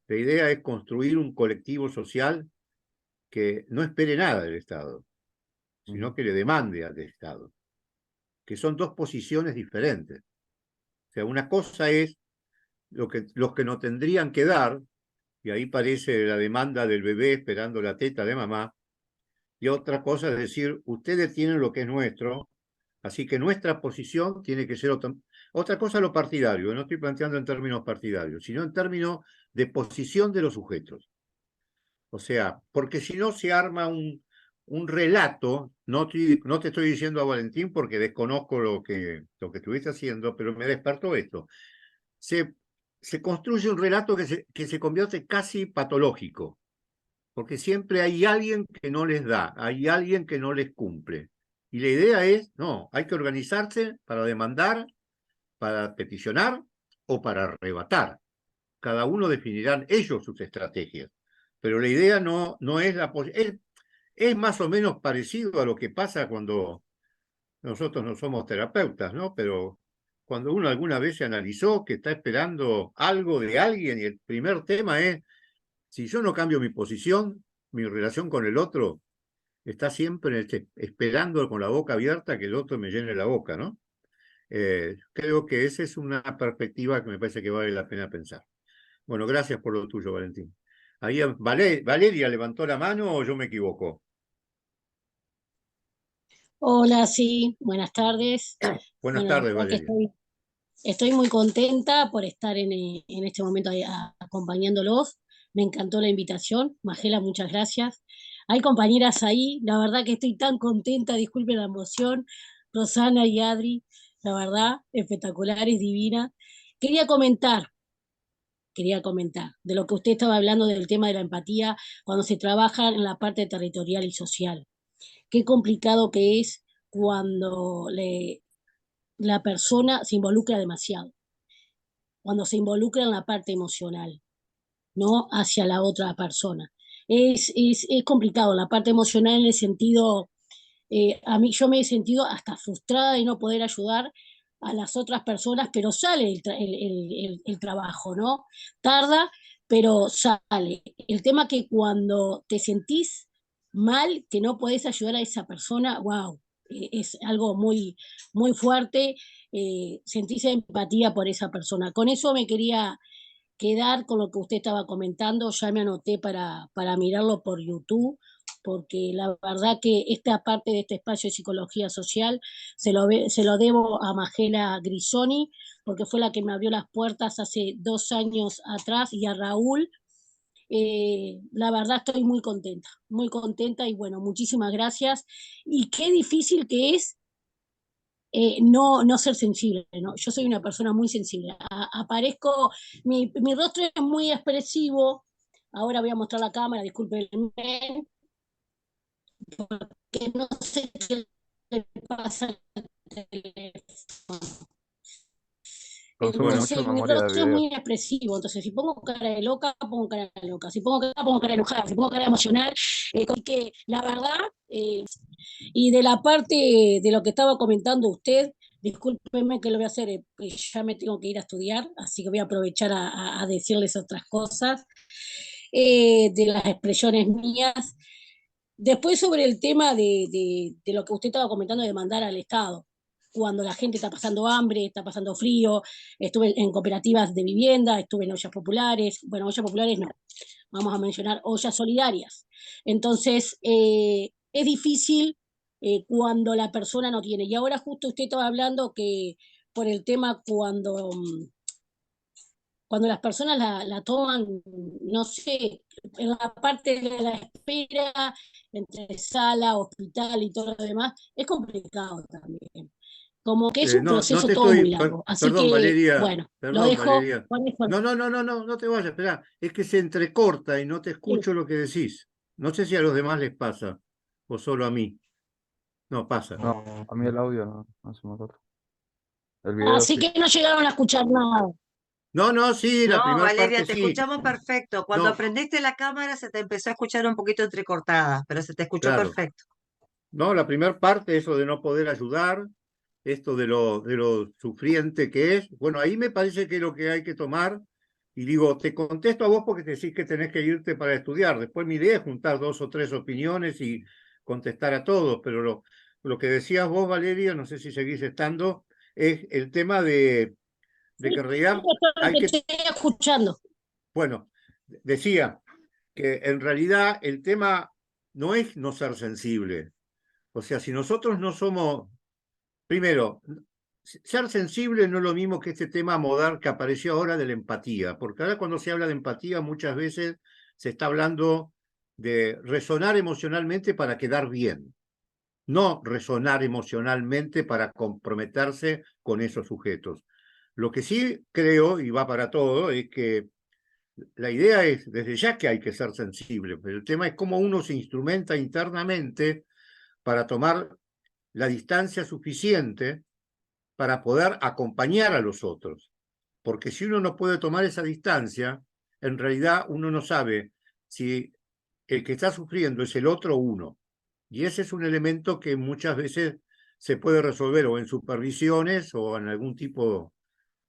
la idea es construir un colectivo social que no espere nada del Estado, Ujú. sino que le demande al Estado, que son dos posiciones diferentes. O sea, una cosa es los que no tendrían que dar, y ahí parece la demanda del bebé esperando la teta de mamá, y otra cosa es decir, ustedes tienen lo que es nuestro, así que nuestra posición tiene que ser otra cosa lo partidario, no estoy planteando en términos partidarios, sino en términos de posición de los sujetos. O sea, porque si no se arma un relato, no te estoy diciendo a Valentín porque desconozco lo que estuviste haciendo, pero me despertó esto. Se, se construye un relato que se convierte casi patológico, porque siempre hay alguien que no les da, hay alguien que no les cumple. Y la idea es, no, hay que organizarse para demandar, para peticionar o para arrebatar. Cada uno definirán ellos sus estrategias. Pero la idea no es es más o menos parecido a lo que pasa cuando nosotros no somos terapeutas, ¿no? Pero cuando uno alguna vez se analizó que está esperando algo de alguien y el primer tema es, si yo no cambio mi posición, mi relación con el otro está siempre esperando con la boca abierta que el otro me llene la boca, ¿no? Creo que esa es una perspectiva que me parece que vale la pena pensar. Bueno, gracias por lo tuyo, Valentín. Ahí Valeria levantó la mano o yo me equivoco. Hola, sí, buenas tardes. Buenas Bueno, la tardes, verdad que Valeria. estoy muy contenta por estar en este momento ahí acompañándolos. Me encantó la invitación. Magela, muchas gracias. Hay compañeras ahí, la verdad que estoy tan contenta, disculpen la emoción. Rosana y Adri, la verdad, espectaculares, divinas. Quería comentar, quería comentar de lo que usted estaba hablando del tema de la empatía cuando se trabaja en la parte territorial y social. Qué complicado que es cuando la persona se involucra demasiado, cuando se involucra en la parte emocional, no hacia la otra persona. Es complicado, la parte emocional en el sentido, a mí yo me he sentido hasta frustrada de no poder ayudar a las otras personas, pero sale el trabajo, ¿no? Tarda, pero sale. El tema que cuando te sentís mal, que no podés ayudar a esa persona, wow, es algo muy, muy fuerte, sentís empatía por esa persona. Con eso me quería quedar con lo que usted estaba comentando, ya me anoté para mirarlo por YouTube, porque la verdad que esta parte de este espacio de psicología social se lo debo a Magela Grisoni, porque fue la que me abrió las puertas hace 2 años atrás, y a Raúl. La verdad estoy muy contenta y bueno, muchísimas gracias. Y qué difícil que es no ser sensible, ¿no? Yo soy una persona muy sensible. Aparezco, mi rostro es muy expresivo. Ahora voy a mostrar la cámara, discúlpenme, que no sé qué le pasa al teléfono. Consume Bueno, mucha Entonces, mi memoria de rostro es video. muy expresivo. Entonces, si pongo cara de loca, pongo cara de loca. Si pongo cara, pongo cara enojada. Si pongo cara emocional, que la verdad, y de la parte de lo que estaba comentando usted, discúlpeme que lo voy a hacer, ya me tengo que ir a estudiar, así que voy a aprovechar a decirles otras cosas, de las expresiones mías. Después sobre el tema de lo que usted estaba comentando de mandar al Estado, cuando la gente está pasando hambre, está pasando frío, estuve en cooperativas de vivienda, estuve en ollas populares, bueno, ollas populares no, vamos a mencionar ollas solidarias. Entonces, es difícil cuando la persona no tiene. Y ahora justo usted estaba hablando que por el tema cuando las personas la toman, no sé, en la parte de la espera, entre sala, hospital y todo lo demás, es complicado también. Como que es un No proceso te todo muy estoy, largo. Así perdón, que, Valeria, bueno, lo perdón, dejo Valeria. con eso. No te vayas, espera, es que se entrecorta y no te Sí. escucho lo que decís. No sé si a los demás les pasa, o solo a mí. No, pasa. No, a mí el audio no se me corta. El video Así sí. que no llegaron a escuchar nada. No, sí, la No, primera Valeria, parte te sí. escuchamos perfecto. Cuando No, aprendiste la cámara se te empezó a escuchar un poquito entrecortada, pero se te escuchó claro. perfecto. No, la primera parte, eso de no poder ayudar, esto de lo sufriente que es. Bueno, ahí me parece que es lo que hay que tomar. Y digo, te contesto a vos porque te decís que tenés que irte para estudiar. Después mi idea es juntar 2 o 3 opiniones y contestar a todos. Pero lo que decías vos, Valeria, no sé si seguís estando, es el tema de que Sí, en realidad hay te que, estoy escuchando. bueno, decía que en realidad el tema no es no ser sensible. O sea, si nosotros no somos, primero, ser sensible no es lo mismo que este tema modal que apareció ahora de la empatía, porque ahora cuando se habla de empatía muchas veces se está hablando de resonar emocionalmente para quedar bien, no resonar emocionalmente para comprometerse con esos sujetos. Lo que sí creo, y va para todo, es que la idea es desde ya que hay que ser sensible, pero el tema es cómo uno se instrumenta internamente para tomar la distancia suficiente para poder acompañar a los otros. Porque si uno no puede tomar esa distancia, en realidad uno no sabe si el que está sufriendo es el otro o uno. Y ese es un elemento que muchas veces se puede resolver o en supervisiones o en algún tipo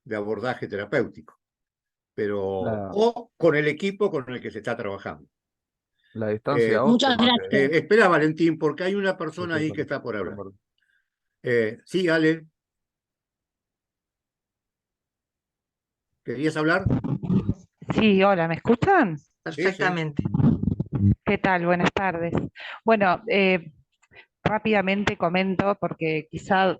de abordaje terapéutico, pero La, o con el equipo con el que se está trabajando. la distancia Eh, Muchas óptima. gracias. espera, Valentín, porque hay una Sí, persona sí, ahí que perdón, está por perdón, hablar. perdón. Sí, Ale, ¿querías hablar? Sí, hola, ¿me escuchan? Sí, sí. Perfectamente. ¿Qué tal? Buenas tardes. Bueno, rápidamente comento porque quizás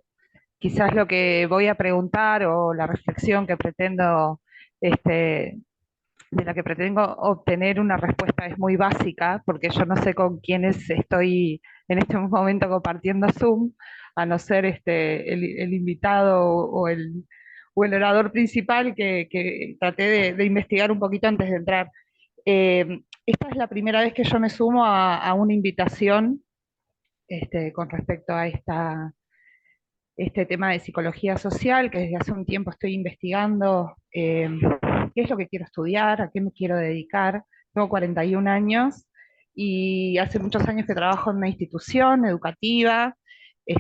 lo que voy a preguntar o la reflexión que pretendo, este, de la que pretendo obtener una respuesta es muy básica, porque yo no sé con quiénes estoy en este momento compartiendo Zoom, a no ser el invitado o el orador principal que traté de investigar un poquito antes de entrar. Esta es la primera vez que yo me sumo a una invitación con respecto a este tema de psicología social, que desde hace un tiempo estoy investigando qué es lo que quiero estudiar, a qué me quiero dedicar. Tengo 41 años y hace muchos años que trabajo en una institución educativa,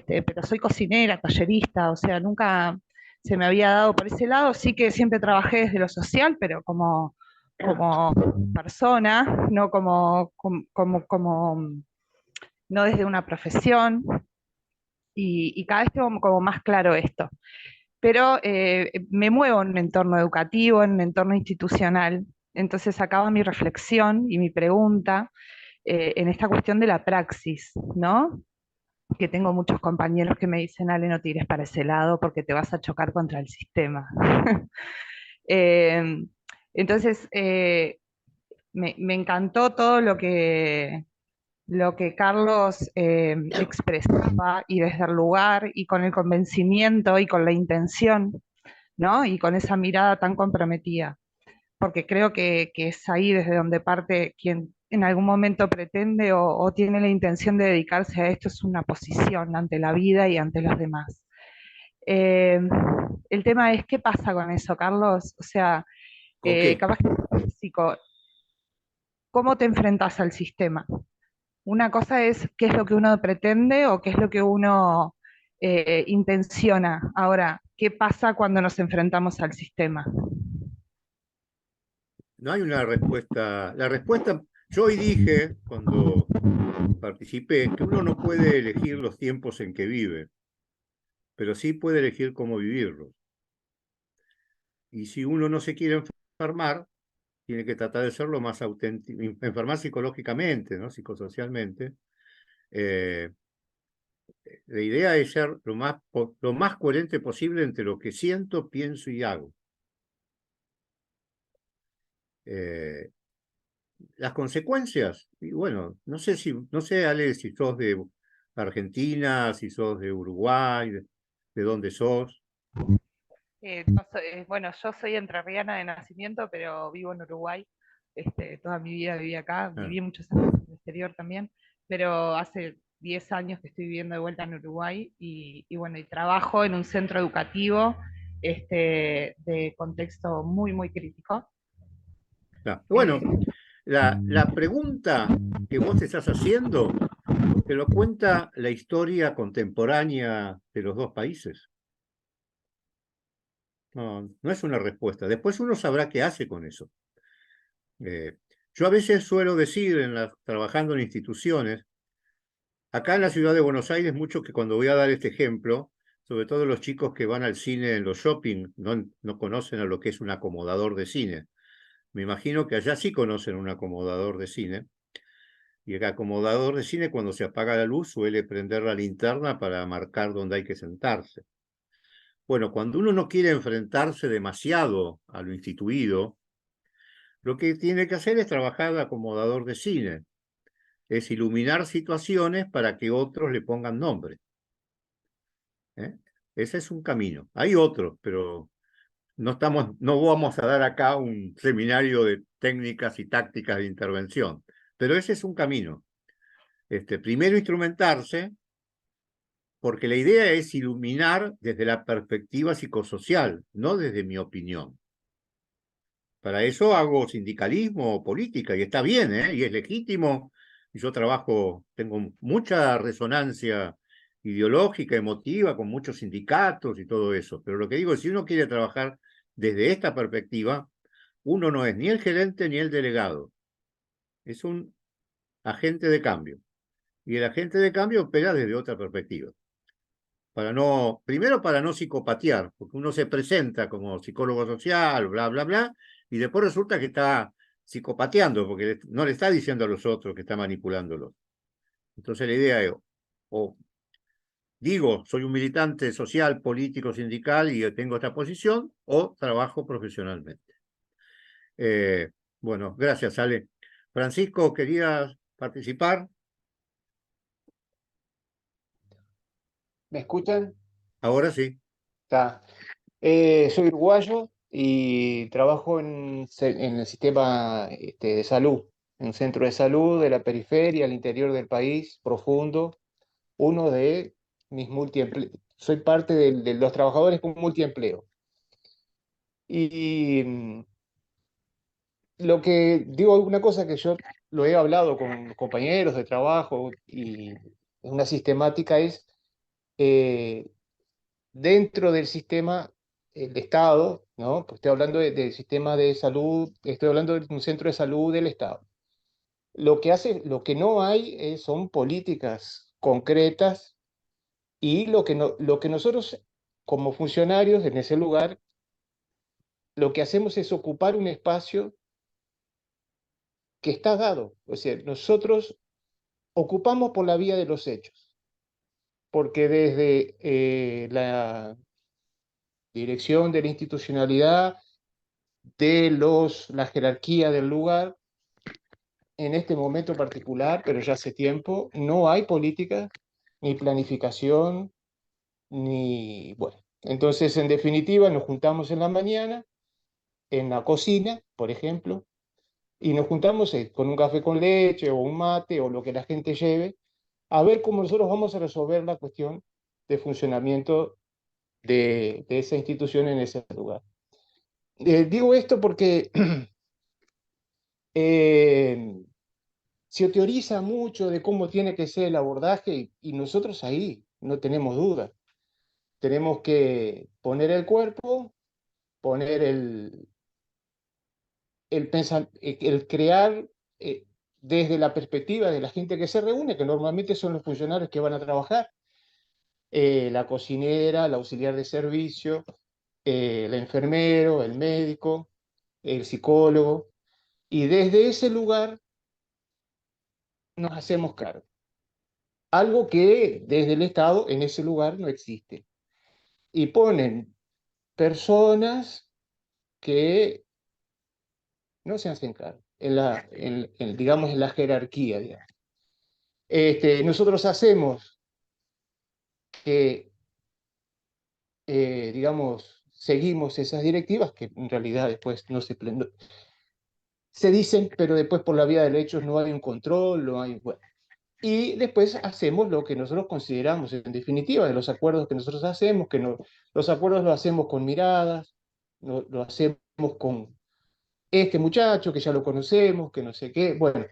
pero soy cocinera, tallerista, o sea, nunca se me había dado por ese lado. Sí que siempre trabajé desde lo social, pero como persona, no no desde una profesión, y cada vez tengo como más claro esto. Pero me muevo en un entorno educativo, en un entorno institucional, entonces acaba mi reflexión y mi pregunta en esta cuestión de la praxis, ¿no? Que tengo muchos compañeros que me dicen, Ale, no tires para ese lado porque te vas a chocar contra el sistema. Eh, entonces, me encantó todo lo que Carlos expresaba y desde el lugar y con el convencimiento y con la intención, ¿no? Y con esa mirada tan comprometida, porque creo que es ahí desde donde parte quien en algún momento pretende o tiene la intención de dedicarse a esto, es una posición ante la vida y ante los demás. Eh, el tema es, ¿qué pasa con eso, Carlos? O sea, ¿Con qué? capaz que es físico, ¿cómo te enfrentas al sistema? Una cosa es qué es lo que uno pretende o qué es lo que uno intenciona. Ahora, ¿qué pasa cuando nos enfrentamos al sistema? No hay una respuesta. La respuesta, yo hoy dije cuando participé que uno no puede elegir los tiempos en que vive, pero sí puede elegir cómo vivirlos. Y si uno no se quiere enfermar, tiene que tratar de ser lo más auténtico, enfermar psicológicamente, ¿no? Psicosocialmente. Eh, la idea es ser lo más coherente posible entre lo que siento, pienso y hago. Eh, las consecuencias, y bueno, no sé, Ale, si sos de Argentina, si sos de Uruguay, de dónde sos. Bueno, yo soy entrerriana de nacimiento, pero vivo en Uruguay. Toda mi vida viví acá, Ah, viví muchos años en el exterior también, pero hace 10 años que estoy viviendo de vuelta en Uruguay y bueno, y trabajo en un centro educativo de contexto muy, muy crítico. ah. Eh, Bueno, la pregunta que vos te estás haciendo te lo cuenta la historia contemporánea de los dos países. No, no es una respuesta. Después uno sabrá qué hace con eso. Eh, yo a veces suelo decir, trabajando en instituciones, acá en la ciudad de Buenos Aires, mucho que cuando voy a dar este ejemplo, sobre todo los chicos que van al cine en los shopping, no conocen a lo que es un acomodador de cine. Me imagino que allá sí conocen un acomodador de cine. Y el acomodador de cine, cuando se apaga la luz, suele prender la linterna para marcar dónde hay que sentarse. Bueno, cuando uno no quiere enfrentarse demasiado a lo instituido, lo que tiene que hacer es trabajar de acomodador de cine, es iluminar situaciones para que otros le pongan nombre. ¿Eh? Ese es un camino. Hay otros, pero no vamos a dar acá un seminario de técnicas y tácticas de intervención, pero ese es un camino. Primero instrumentarse, porque la idea es iluminar desde la perspectiva psicosocial, no desde mi opinión. Para eso hago sindicalismo o política, y está bien, ¿eh? Y es legítimo. Y yo tengo mucha resonancia ideológica, emotiva, con muchos sindicatos y todo eso. Pero lo que digo es, si uno quiere trabajar desde esta perspectiva, uno no es ni el gerente ni el delegado, es un agente de cambio. Y el agente de cambio opera desde otra perspectiva. Primero para no psicopatear, porque uno se presenta como psicólogo social, bla, bla, bla, y después resulta que está psicopateando, porque no le está diciendo a los otros que está manipulándolos. Entonces la idea es, o digo, soy un militante social, político, sindical y tengo esta posición, o trabajo profesionalmente. Bueno, gracias, Ale. Francisco, ¿querías participar? ¿Me escuchan? Ahora sí. Está. Soy uruguayo y trabajo en el sistema de salud, en un centro de salud de la periferia, al interior del país, profundo. Uno de mis multiempleos. Soy parte de los trabajadores con multiempleo. Y lo que digo, una cosa que yo lo he hablado con compañeros de trabajo y una sistemática es eh, dentro del sistema, el Estado, ¿no? Pues estoy hablando del sistema de salud, estoy hablando de un centro de salud del Estado. Lo que no hay son políticas concretas y lo que nosotros como funcionarios en ese lugar, lo que hacemos es ocupar un espacio que está dado. O sea, nosotros ocupamos por la vía de los hechos, porque desde la dirección de la institucionalidad, la jerarquía del lugar, en este momento particular, pero ya hace tiempo, no hay política, ni planificación, ni, bueno. Entonces, en definitiva, nos juntamos en la mañana, en la cocina, por ejemplo, y nos juntamos con un café con leche o un mate o lo que la gente lleve, a ver cómo nosotros vamos a resolver la cuestión de funcionamiento de esa institución en ese lugar. Digo esto porque eh, se teoriza mucho de cómo tiene que ser el abordaje y nosotros ahí no tenemos duda. Tenemos que poner el cuerpo, poner el crear desde la perspectiva de la gente que se reúne, que normalmente son los funcionarios que van a trabajar, la cocinera, el auxiliar de servicio, el enfermero, el médico, el psicólogo. Y desde ese lugar nos hacemos cargo. Algo que desde el Estado en ese lugar no existe. Y ponen personas que no se hacen cargo, digamos, en la jerarquía. Digamos. Nosotros hacemos que, digamos, seguimos esas directivas que en realidad después se dicen, pero después por la vía de los hechos no hay un control, no hay... Bueno. Y después hacemos lo que nosotros consideramos, en definitiva, de los acuerdos que nosotros hacemos, que no, los acuerdos los hacemos con miradas, no, lo hacemos con este muchacho que ya lo conocemos, que no sé qué, bueno,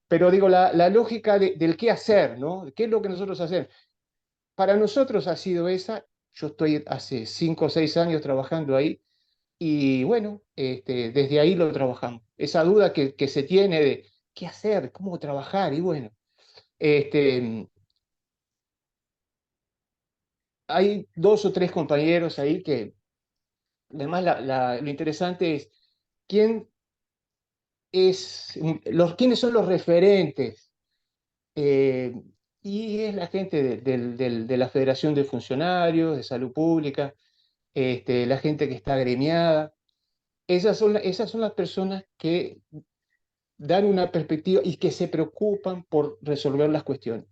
pero digo, la lógica del qué hacer, ¿no? ¿Qué es lo que nosotros hacemos? Para nosotros ha sido esa, yo estoy hace 5 o 6 años trabajando ahí, y bueno, desde ahí lo trabajamos. Esa duda que se tiene de qué hacer, cómo trabajar, y bueno, este, hay 2 o 3 compañeros ahí que, además, lo interesante es quién quiénes son los referentes. eh, y es la gente de la Federación de Funcionarios de Salud Pública, la gente que está agremiada. Esas son las personas que dan una perspectiva y que se preocupan por resolver las cuestiones.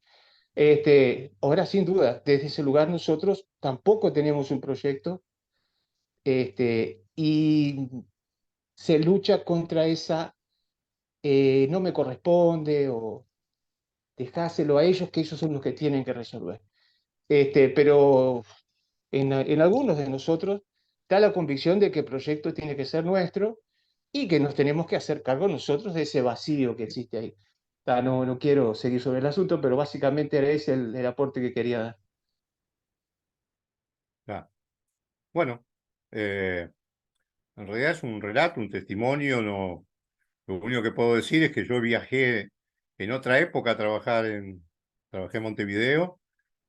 Ahora, sin duda, desde ese lugar nosotros tampoco tenemos un proyecto, y se lucha contra esa no me corresponde o dejáselo a ellos, que ellos son los que tienen que resolver. Pero en algunos de nosotros está la convicción de que el proyecto tiene que ser nuestro y que nos tenemos que hacer cargo nosotros de ese vacío que existe ahí. No quiero seguir sobre el asunto, pero básicamente era ese el aporte que quería dar. Ah, bueno, en realidad es un relato, un testimonio, no, lo único que puedo decir es que yo viajé en otra época a trabajé en Montevideo,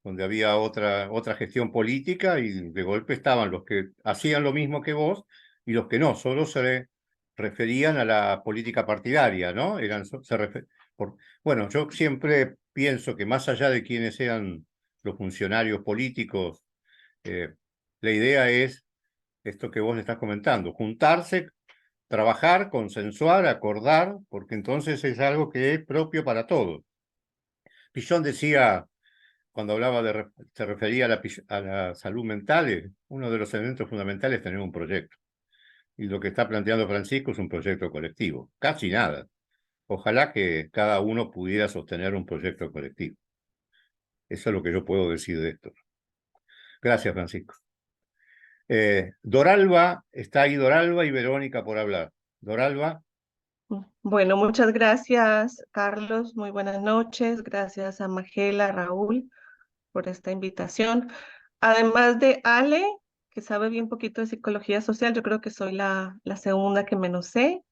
donde había otra gestión política y de golpe estaban los que hacían lo mismo que vos y los que no, solo se referían a la política partidaria, ¿no? Bueno, yo siempre pienso que más allá de quiénes sean los funcionarios políticos, eh, la idea es esto que vos le estás comentando, juntarse, trabajar, consensuar, acordar, porque entonces es algo que es propio para todos. Pillón decía, cuando hablaba se refería a la salud mental, uno de los elementos fundamentales es tener un proyecto. Y lo que está planteando Francisco es un proyecto colectivo. Casi nada. Ojalá que cada uno pudiera sostener un proyecto colectivo. Eso es lo que yo puedo decir de esto. Gracias, Francisco. Doralba, está ahí Doralba y Verónica por hablar. Doralba. Bueno, muchas gracias, Carlos. Muy buenas noches. Gracias a Magela, Raúl, por esta invitación. Además de Ale, que sabe bien poquito de psicología social, yo creo que soy la segunda que menos sé.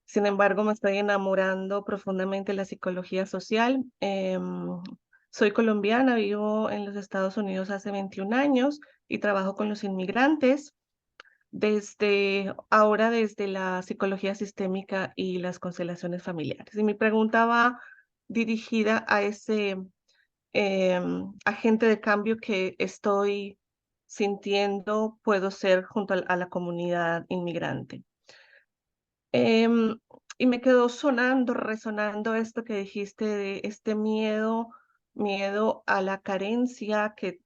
Sin embargo, me estoy enamorando profundamente de la psicología social. Soy colombiana, vivo en los Estados Unidos hace 21 años y trabajo con los inmigrantes desde la psicología sistémica y las constelaciones familiares. Y mi pregunta va dirigida a ese agente de cambio que estoy sintiendo puedo ser junto a la comunidad inmigrante. Y me quedó resonando esto que dijiste de este miedo a la carencia que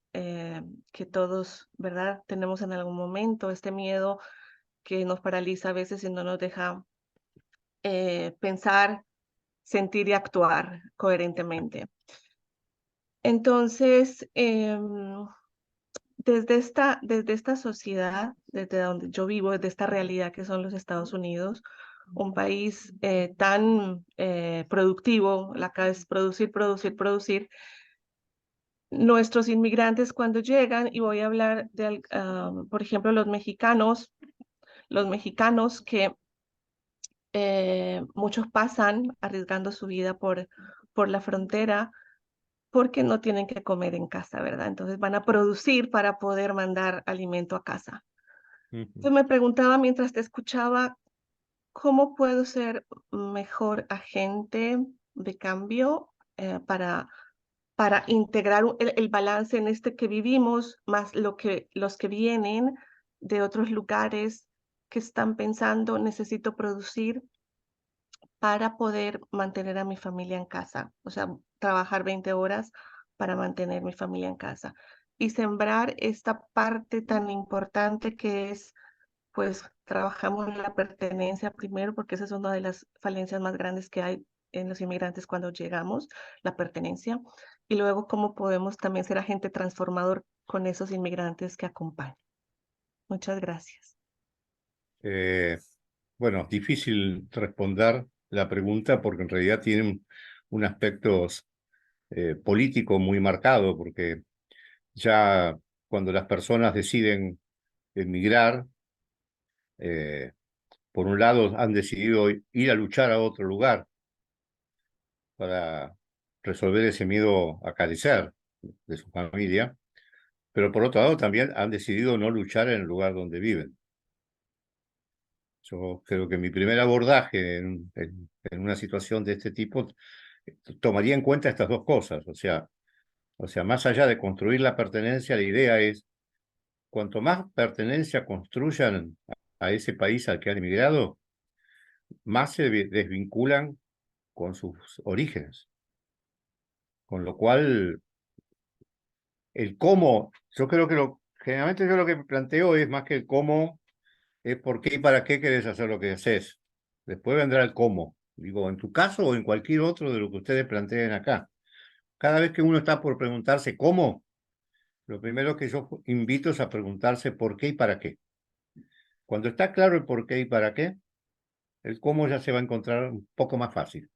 todos, ¿verdad? Tenemos en algún momento, este miedo que nos paraliza a veces y no nos deja pensar, sentir y actuar coherentemente. Entonces, desde esta sociedad, desde donde yo vivo, desde esta realidad que son los Estados Unidos, un país tan productivo, la acá es producir, producir, producir, nuestros inmigrantes cuando llegan, y voy a hablar por ejemplo, los mexicanos que muchos pasan arriesgando su vida por la frontera porque no tienen que comer en casa, ¿verdad? Entonces van a producir para poder mandar alimento a casa. Entonces me preguntaba mientras te escuchaba, ¿cómo puedo ser mejor agente de cambio para integrar el balance en este que vivimos, más los que vienen de otros lugares que están pensando, necesito producir para poder mantener a mi familia en casa? O sea, trabajar 20 horas para mantener mi familia en casa y sembrar esta parte tan importante que es, pues, trabajamos la pertenencia primero, porque esa es una de las falencias más grandes que hay en los inmigrantes cuando llegamos, la pertenencia, y luego cómo podemos también ser agente transformador con esos inmigrantes que acompañan. Muchas gracias. Bueno, difícil responder la pregunta porque en realidad tiene un aspecto político muy marcado, porque ya cuando las personas deciden emigrar, por un lado han decidido ir a luchar a otro lugar para resolver ese miedo a carecer de su familia, pero por otro lado también han decidido no luchar en el lugar donde viven. Yo creo que mi primer abordaje en una situación de este tipo tomaría en cuenta estas dos cosas. O sea, más allá de construir la pertenencia, la idea es, cuanto más pertenencia construyan a ese país al que han emigrado, más se desvinculan con sus orígenes. Con lo cual, el cómo, yo creo que generalmente yo lo que planteo es más que el cómo, es por qué y para qué querés hacer lo que haces. Después vendrá el cómo. Digo, en tu caso o en cualquier otro de lo que ustedes planteen acá. Cada vez que uno está por preguntarse cómo, lo primero que yo invito es a preguntarse por qué y para qué. Cuando está claro el por qué y para qué, el cómo ya se va a encontrar un poco más fácil.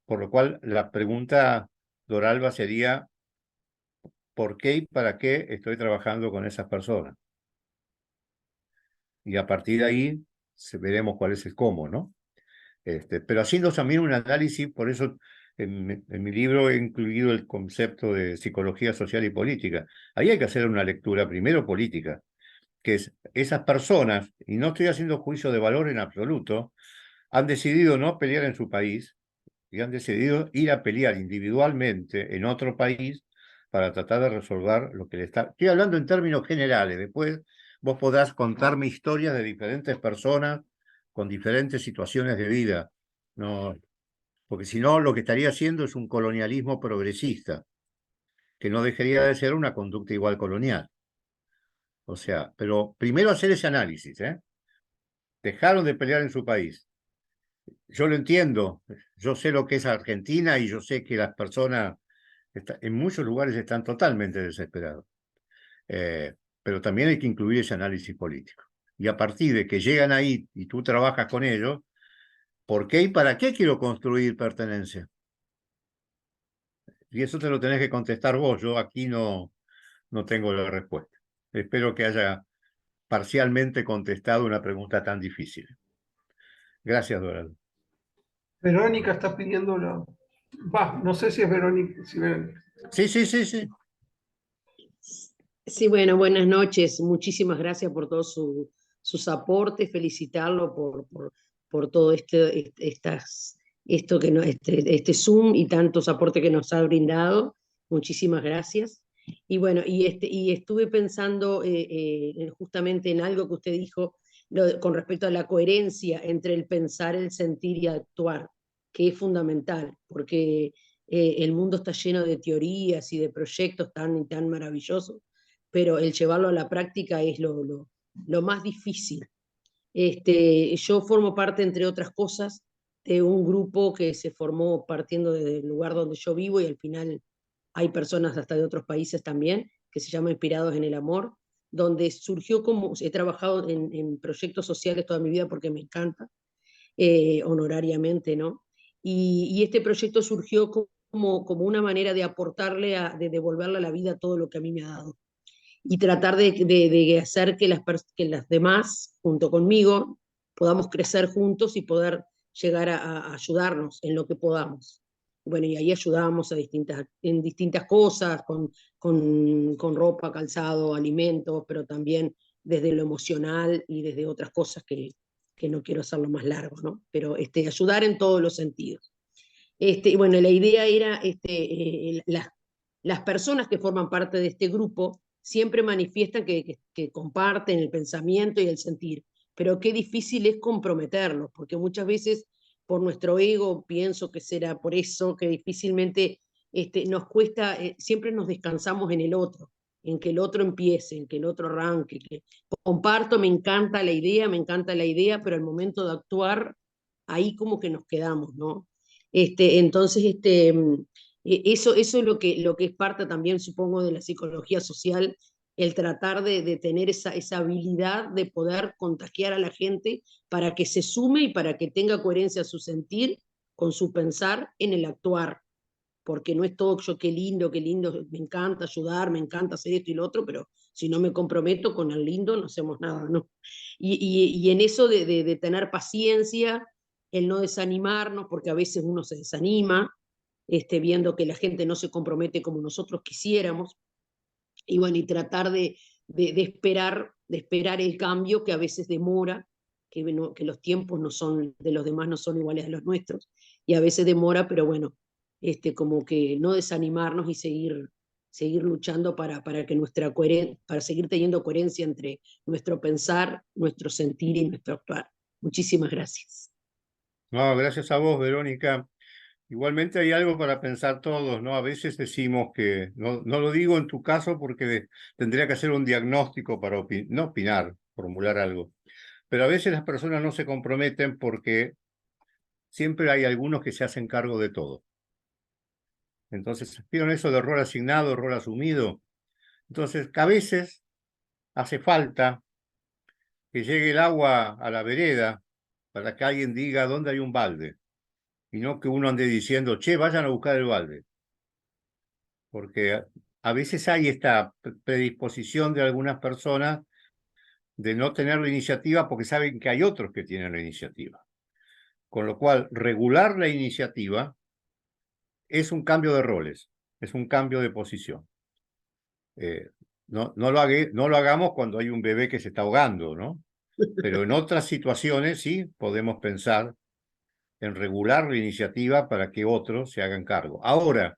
Por lo cual, la pregunta, Doralba, sería ¿por qué y para qué estoy trabajando con esas personas? Y a partir de ahí veremos cuál es el cómo, ¿no? Pero haciendo también un análisis, por eso en mi libro he incluido el concepto de psicología social y política. Ahí hay que hacer una lectura primero política, que es esas personas, y no estoy haciendo juicio de valor en absoluto, han decidido no pelear en su país y han decidido ir a pelear individualmente en otro país para tratar de resolver lo que le está... Estoy hablando en términos generales, después vos podrás contarme historias de diferentes personas con diferentes situaciones de vida, no, porque si no lo que estaría haciendo es un colonialismo progresista, que no dejaría de ser una conducta igual colonial. O sea, pero primero hacer ese análisis, ¿eh? Dejaron de pelear en su país. Yo lo entiendo, yo sé lo que es Argentina y yo sé que las personas en muchos lugares están totalmente desesperados. Pero también hay que incluir ese análisis político. Y a partir de que llegan ahí y tú trabajas con ellos, ¿por qué y para qué quiero construir pertenencia? Y eso te lo tenés que contestar vos, yo aquí no tengo la respuesta. Espero que haya parcialmente contestado una pregunta tan difícil. Gracias, Dorado. Verónica está pidiendo la... Va, no sé si es Verónica. Sí, sí, sí, sí. Sí, bueno, buenas noches. Muchísimas gracias por todos sus aportes. Felicitarlo por todo esto que no, este Zoom y tantos aportes que nos ha brindado. Muchísimas gracias. Y bueno, y estuve pensando justamente en algo que usted dijo con respecto a la coherencia entre el pensar, el sentir y actuar, que es fundamental, porque el mundo está lleno de teorías y de proyectos tan maravillosos, pero el llevarlo a la práctica es lo más difícil. Yo formo parte, entre otras cosas, de un grupo que se formó partiendo del lugar donde yo vivo y al final hay personas hasta de otros países también, que se llama Inspirados en el Amor, donde surgió como, he trabajado en proyectos sociales toda mi vida porque me encanta, honorariamente, ¿no? Y este proyecto surgió como una manera de aportarle, de devolverle a la vida todo lo que a mí me ha dado y tratar de hacer que las demás, junto conmigo, podamos crecer juntos y poder llegar a ayudarnos en lo que podamos. Bueno, y ahí ayudábamos en distintas cosas, con ropa, calzado, alimentos, pero también desde lo emocional y desde otras cosas que que no quiero hacerlo más largo, ¿no? Pero ayudar en todos los sentidos. Y bueno, la idea era, las personas que forman parte de este grupo siempre manifiestan que comparten el pensamiento y el sentir, pero qué difícil es comprometerlos, porque muchas veces por nuestro ego, pienso que será por eso que difícilmente nos cuesta, siempre nos descansamos en el otro, en que el otro empiece, en que el otro arranque. Que comparto, me encanta la idea, pero al momento de actuar, ahí como que nos quedamos, ¿no? Entonces, eso es lo que es parte también, supongo, de la psicología social, el tratar de tener esa habilidad de poder contagiar a la gente para que se sume y para que tenga coherencia su sentir con su pensar en el actuar, porque no es todo yo qué lindo, me encanta ayudar, me encanta hacer esto y lo otro, pero si no me comprometo con el lindo no hacemos nada, ¿no? Y en eso de tener paciencia, el no desanimarnos, porque a veces uno se desanima, viendo que la gente no se compromete como nosotros quisiéramos, y bueno, y tratar de esperar el cambio que a veces demora, que los tiempos no son, de los demás no son iguales a los nuestros, y a veces demora, pero bueno, como que no desanimarnos y seguir luchando para que para seguir teniendo coherencia entre nuestro pensar, nuestro sentir y nuestro actuar. Muchísimas gracias. No, gracias a vos, Verónica. Igualmente hay algo para pensar todos, ¿no? A veces decimos que, no lo digo en tu caso porque tendría que hacer un diagnóstico para no opinar, formular algo, pero a veces las personas no se comprometen porque siempre hay algunos que se hacen cargo de todo. Entonces, ¿vieron eso de rol asignado, rol asumido? Entonces, a veces hace falta que llegue el agua a la vereda para que alguien diga dónde hay un balde, y no que uno ande diciendo, che, vayan a buscar el balde. Porque a veces hay esta predisposición de algunas personas de no tener la iniciativa porque saben que hay otros que tienen la iniciativa. Con lo cual, regular la iniciativa es un cambio de roles, es un cambio de posición. No lo hagamos cuando hay un bebé que se está ahogando, ¿no? Pero en otras situaciones sí podemos pensar en regular la iniciativa para que otros se hagan cargo. Ahora,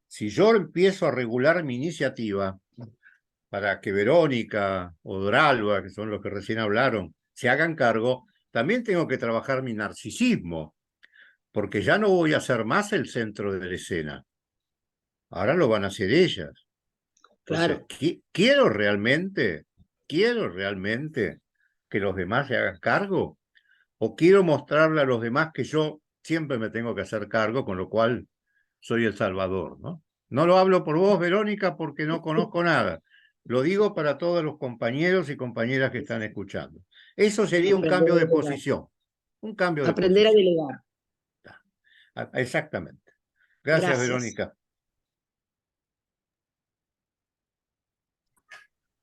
si yo empiezo a regular mi iniciativa para que Verónica o Doralba, que son los que recién hablaron, se hagan cargo, también tengo que trabajar mi narcisismo, porque ya no voy a ser más el centro de la escena. Ahora lo van a hacer ellas. Entonces, Claro. quiero realmente que los demás se hagan cargo? ¿O quiero mostrarle a los demás que yo siempre me tengo que hacer cargo, con lo cual soy el salvador, ¿no? No lo hablo por vos, Verónica, porque no conozco nada. Lo digo para todos los compañeros y compañeras que están escuchando. Eso sería un Aprender cambio a de delegar. posición. Un cambio de Aprender a posición. delegar. Exactamente. Gracias, Gracias. Verónica.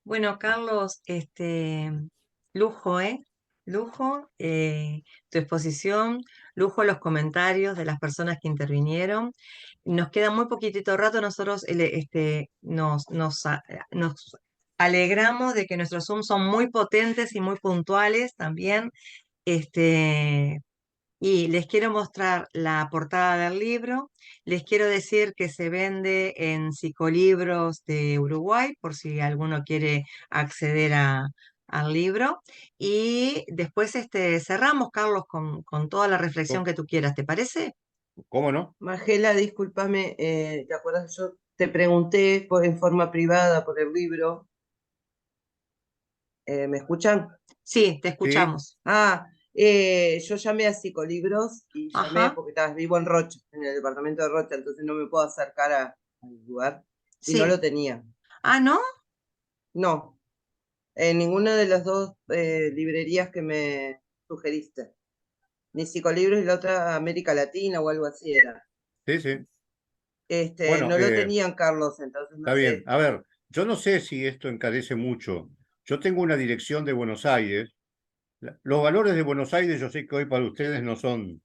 Bueno, Carlos, lujo, ¿eh? Lujo tu exposición, lujo los comentarios de las personas que intervinieron. Nos queda muy poquitito rato, nosotros nos alegramos de que nuestros Zoom son muy potentes y muy puntuales también. Este, y les quiero mostrar la portada del libro. Les quiero decir que se vende en Psicolibros de Uruguay, por si alguno quiere acceder al libro. Y después cerramos, Carlos, con toda la reflexión que tú quieras. ¿Te parece? ¿Cómo no? Margela, discúlpame, ¿te acuerdas? Yo te pregunté en forma privada por el libro. ¿Me escuchan? Sí, te Sí, escuchamos. Yo llamé a Psicolibros y llamé Ajá, porque vivo en Rocha, en el departamento de Rocha, entonces no me puedo acercar al lugar y no lo sí. tenía. Ah, ¿no? No, en ninguna de las dos librerías que me sugeriste. Ni Psicolibros y la otra América Latina o algo así era. sí, sí. Bueno, No lo tenían, Carlos, entonces no está bien. sé. A ver, yo no sé si esto encarece mucho. Yo tengo una dirección de Buenos Aires. Los valores de Buenos Aires yo sé que hoy para ustedes no son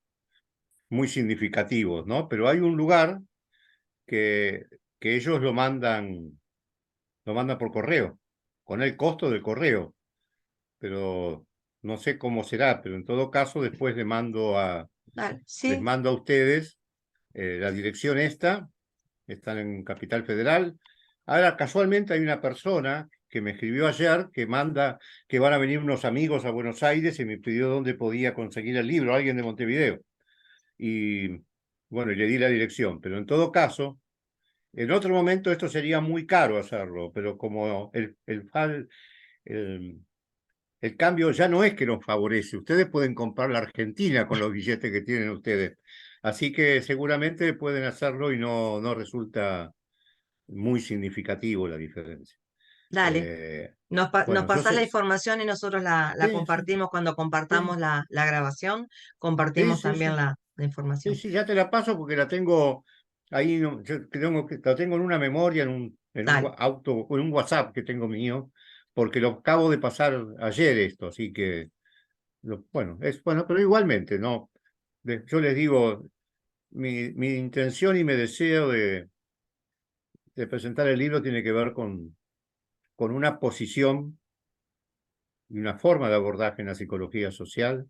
muy significativos, ¿no? Pero hay un lugar que, que ellos lo mandan por correo, con el costo del correo. Pero no sé cómo será, pero en todo caso después Dale, les sí, mando a ustedes la dirección esta, están en Capital Federal. Ahora casualmente hay una persona que me escribió ayer que van a venir unos amigos a Buenos Aires y me pidió dónde podía conseguir el libro, alguien de Montevideo. Y bueno, y le di la dirección, pero en todo caso, en otro momento esto sería muy caro hacerlo, pero como el, el cambio ya no es que nos favorece, ustedes pueden comprar la Argentina con los billetes que tienen ustedes, así que seguramente pueden hacerlo y no resulta muy significativo la diferencia. dale. Nos Bueno, yo pasás la sé, información y nosotros la sí, sí, compartimos cuando sí, compartamos la grabación, sí, compartimos sí, también sí. la Sí, información. sí, ya te la paso porque la tengo ahí, la tengo en una memoria, en un Dale, en un WhatsApp que tengo mío, porque lo acabo de pasar ayer esto, así que, bueno, bueno, pero igualmente, ¿no? Yo les digo, mi intención y mi deseo de presentar el libro tiene que ver con una posición y una forma de abordaje en la psicología social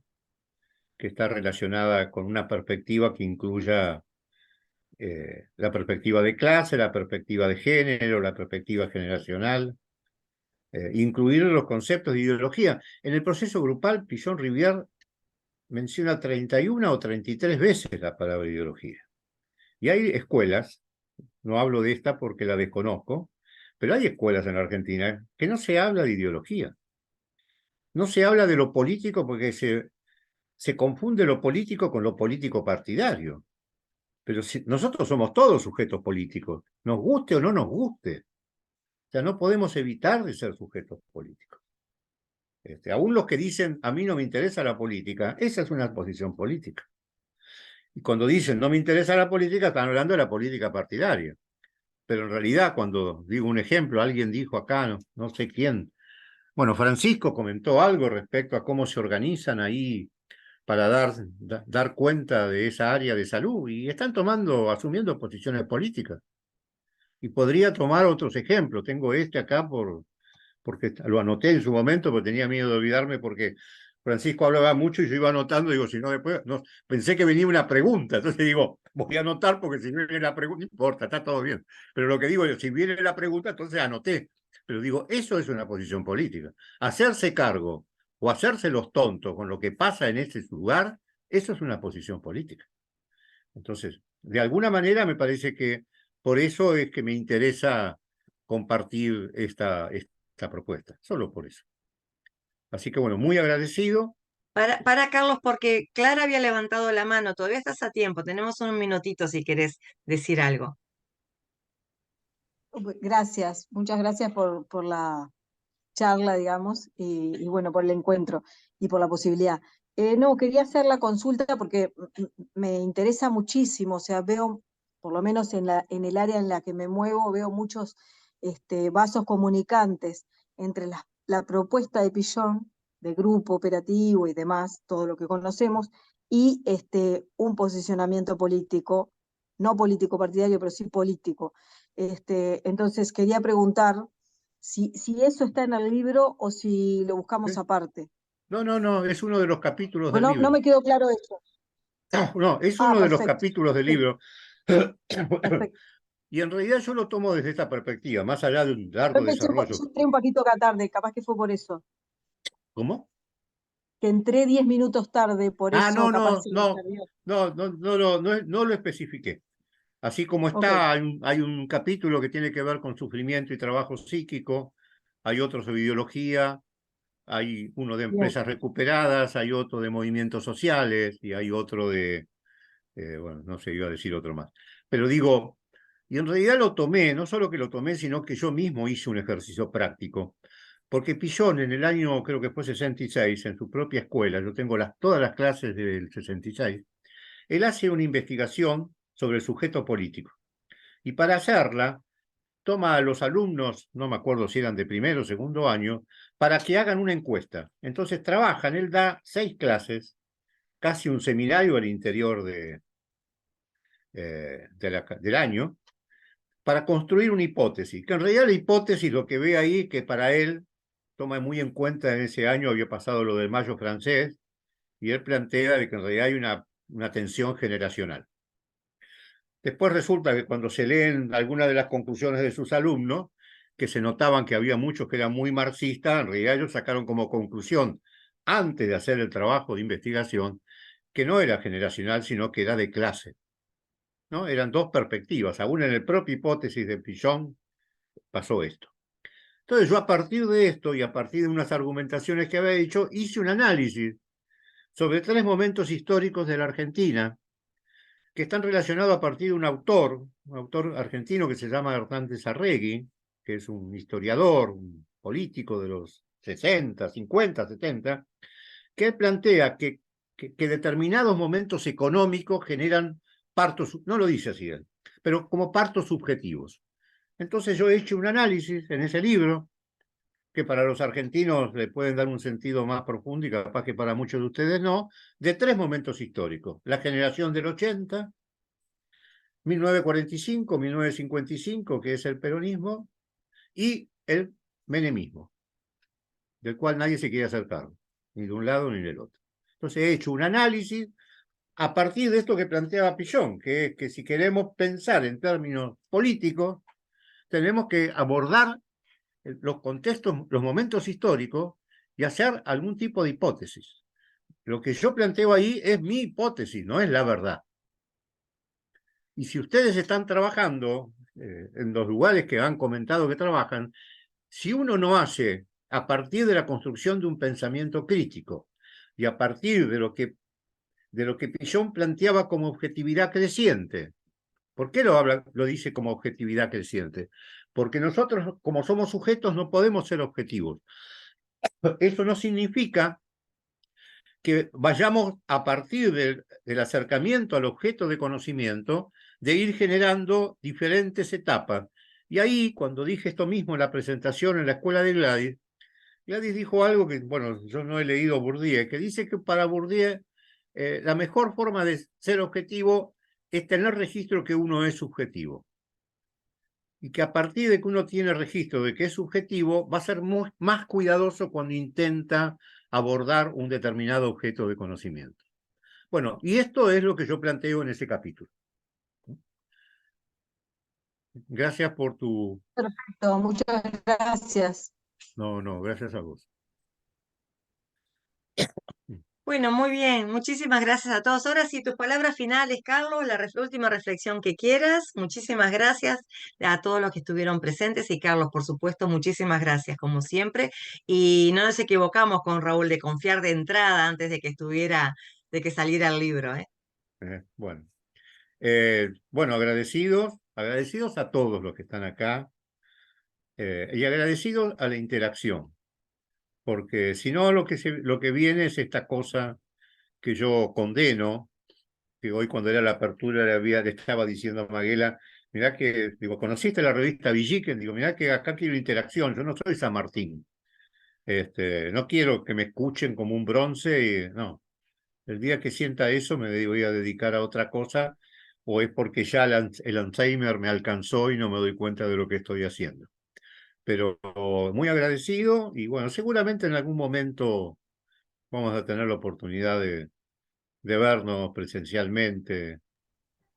que está relacionada con una perspectiva que incluya la perspectiva de clase, la perspectiva de género, la perspectiva generacional, incluir los conceptos de ideología. En el proceso grupal, Pichon Rivière menciona 31 o 33 veces la palabra ideología. Y hay escuelas, no hablo de esta porque la desconozco, pero hay escuelas en la Argentina que no se habla de ideología. No se habla de lo político porque se confunde lo político con lo político partidario. Pero nosotros somos todos sujetos políticos, nos guste o no nos guste. O sea, no podemos evitar de ser sujetos políticos. Aún los que dicen, a mí no me interesa la política, esa es una posición política. Y cuando dicen, no me interesa la política, están hablando de la política partidaria. Pero en realidad, cuando digo un ejemplo, alguien dijo acá, no sé quién, bueno, Francisco comentó algo respecto a cómo se organizan ahí para dar cuenta de esa área de salud y están asumiendo posiciones políticas. Y podría tomar otros ejemplos. Tengo este acá porque lo anoté en su momento, porque tenía miedo de olvidarme, porque Francisco hablaba mucho y yo iba anotando, digo, si no después, no, pensé que venía una pregunta, entonces digo, voy a anotar porque si viene la pregunta, no importa, está todo bien. Pero lo que digo yo, si viene la pregunta, entonces anoté. Pero digo, eso es una posición política. Hacerse cargo o hacerse los tontos con lo que pasa en ese lugar, eso es una posición política. Entonces, de alguna manera me parece que por eso es que me interesa compartir esta propuesta, solo por eso. Así que bueno, muy agradecido. para Carlos, porque Clara había levantado la mano, todavía estás a tiempo, tenemos un minutito si querés decir algo. Gracias, muchas gracias por la charla, digamos, y bueno, por el encuentro y por la posibilidad. No, quería hacer la consulta porque me interesa muchísimo, o sea, veo, por lo menos en el área en la que me muevo, veo muchos vasos comunicantes entre la propuesta de Pichon, de grupo operativo y demás, todo lo que conocemos, y un posicionamiento político, no político partidario, pero sí político. Entonces, quería preguntar si eso está en el libro o si lo buscamos ¿Eh? aparte. No, es uno de los capítulos del Bueno, no libro. me quedó claro eso. No, es Ah, uno de los perfecto. capítulos del Sí, libro. perfecto. Y en realidad yo lo tomo desde esta perspectiva, más allá de un largo Yo desarrollo. entré un poquito acá tarde, capaz que fue por eso. ¿Cómo? Que entré 10 minutos tarde, por Ah, eso capaz se me perdió. no lo especifiqué. Así como Ok, está, hay un capítulo que tiene que ver con sufrimiento y trabajo psíquico, hay otros de ideología, hay uno de bien. empresas recuperadas, hay otro de movimientos sociales y hay otro bueno, no sé, iba a decir otro más. Pero digo, y en realidad lo tomé, no solo que lo tomé, sino que yo mismo hice un ejercicio práctico. Porque Pillon en el año, creo que fue 66, en su propia escuela, yo tengo todas las clases del 66, él hace una investigación sobre el sujeto político. Y para hacerla, toma a los alumnos, no me acuerdo si eran de primero o segundo año, para que hagan una encuesta. Entonces trabajan, él da 6 clases, casi un seminario al interior del año, para construir una hipótesis. Que en realidad la hipótesis lo que ve ahí que para él toma muy en cuenta, en ese año había pasado lo del Mayo francés, y él plantea de que en realidad hay una tensión generacional. Después resulta que cuando se leen algunas de las conclusiones de sus alumnos, que se notaban que había muchos que eran muy marxistas, en realidad ellos sacaron como conclusión, antes de hacer el trabajo de investigación, que no era generacional, sino que era de clase, ¿no? Eran dos perspectivas. Aún en el propio hipótesis de Pichon pasó esto. Entonces yo a partir de esto y a partir de unas argumentaciones que había hecho, hice un análisis sobre 3 momentos históricos de la Argentina que están relacionados a partir de un autor argentino que se llama Hernández Arregui, que es un historiador, un político de los 60, 50, 70, que él plantea que determinados momentos económicos generan partos, no lo dice así él, pero como partos subjetivos. Entonces yo he hecho un análisis en ese libro, que para los argentinos le pueden dar un sentido más profundo y capaz que para muchos de ustedes no, de 3 momentos históricos. La generación del 80, 1945, 1955, que es el peronismo, y el menemismo, del cual nadie se quiere hacer cargo, ni de un lado ni del otro. Entonces he hecho un análisis a partir de esto que planteaba Pichon, que es que si queremos pensar en términos políticos, tenemos que abordar los contextos, los momentos históricos y hacer algún tipo de hipótesis. Lo que yo planteo ahí es mi hipótesis, no es la verdad. Y si ustedes están trabajando en los lugares que han comentado que trabajan, si uno no hace a partir de la construcción de un pensamiento crítico y a partir de lo que Pichon planteaba como objetividad creciente, ¿por qué lo dice como objetividad creciente? Porque nosotros, como somos sujetos, no podemos ser objetivos. Eso no significa que vayamos a partir del acercamiento al objeto de conocimiento, de ir generando diferentes etapas. Y ahí, cuando dije esto mismo en la presentación en la escuela de Gladys, Gladys dijo algo que, bueno, yo no he leído Bourdieu, que dice que para Bourdieu la mejor forma de ser objetivo es tener registro que uno es subjetivo. Y que a partir de que uno tiene registro de que es subjetivo, va a ser más cuidadoso cuando intenta abordar un determinado objeto de conocimiento. Bueno, y esto es lo que yo planteo en ese capítulo. Gracias por tu... Perfecto, muchas gracias. No, gracias a vos. Bueno, muy bien. Muchísimas gracias a todos. Ahora sí, tus palabras finales, Carlos, la última reflexión que quieras. Muchísimas gracias a todos los que estuvieron presentes y Carlos, por supuesto, muchísimas gracias, como siempre. Y no nos equivocamos con Raúl de confiar de entrada antes de que saliera el libro, ¿eh? Bueno, agradecidos a todos los que están acá y agradecidos a la interacción. Porque si no, lo que viene es esta cosa que yo condeno, que hoy cuando era la apertura le estaba diciendo a Maguela, mirá que, digo, ¿conociste la revista Villiquen? Digo, mirá que acá quiero interacción, yo no soy San Martín. No quiero que me escuchen como un bronce, no. El día que sienta eso me voy a dedicar a otra cosa, o es porque ya el Alzheimer me alcanzó y no me doy cuenta de lo que estoy haciendo. Pero muy agradecido y bueno, seguramente en algún momento vamos a tener la oportunidad de vernos presencialmente,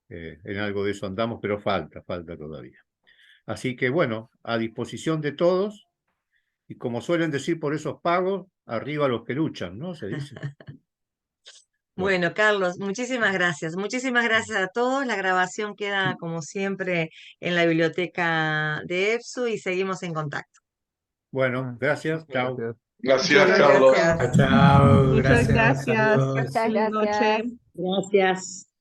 en algo de eso andamos, pero falta todavía. Así que bueno, a disposición de todos y como suelen decir por esos pagos, arriba los que luchan, ¿no? Se dice. Bueno, Carlos, muchísimas gracias. Muchísimas gracias a todos. La grabación queda, como siempre, en la biblioteca de EFSU y seguimos en contacto. Bueno, gracias. Chao. Gracias, Muchas Carlos. gracias. Chao, Muchas gracias. gracias. Adiós. Buenas noches. Gracias.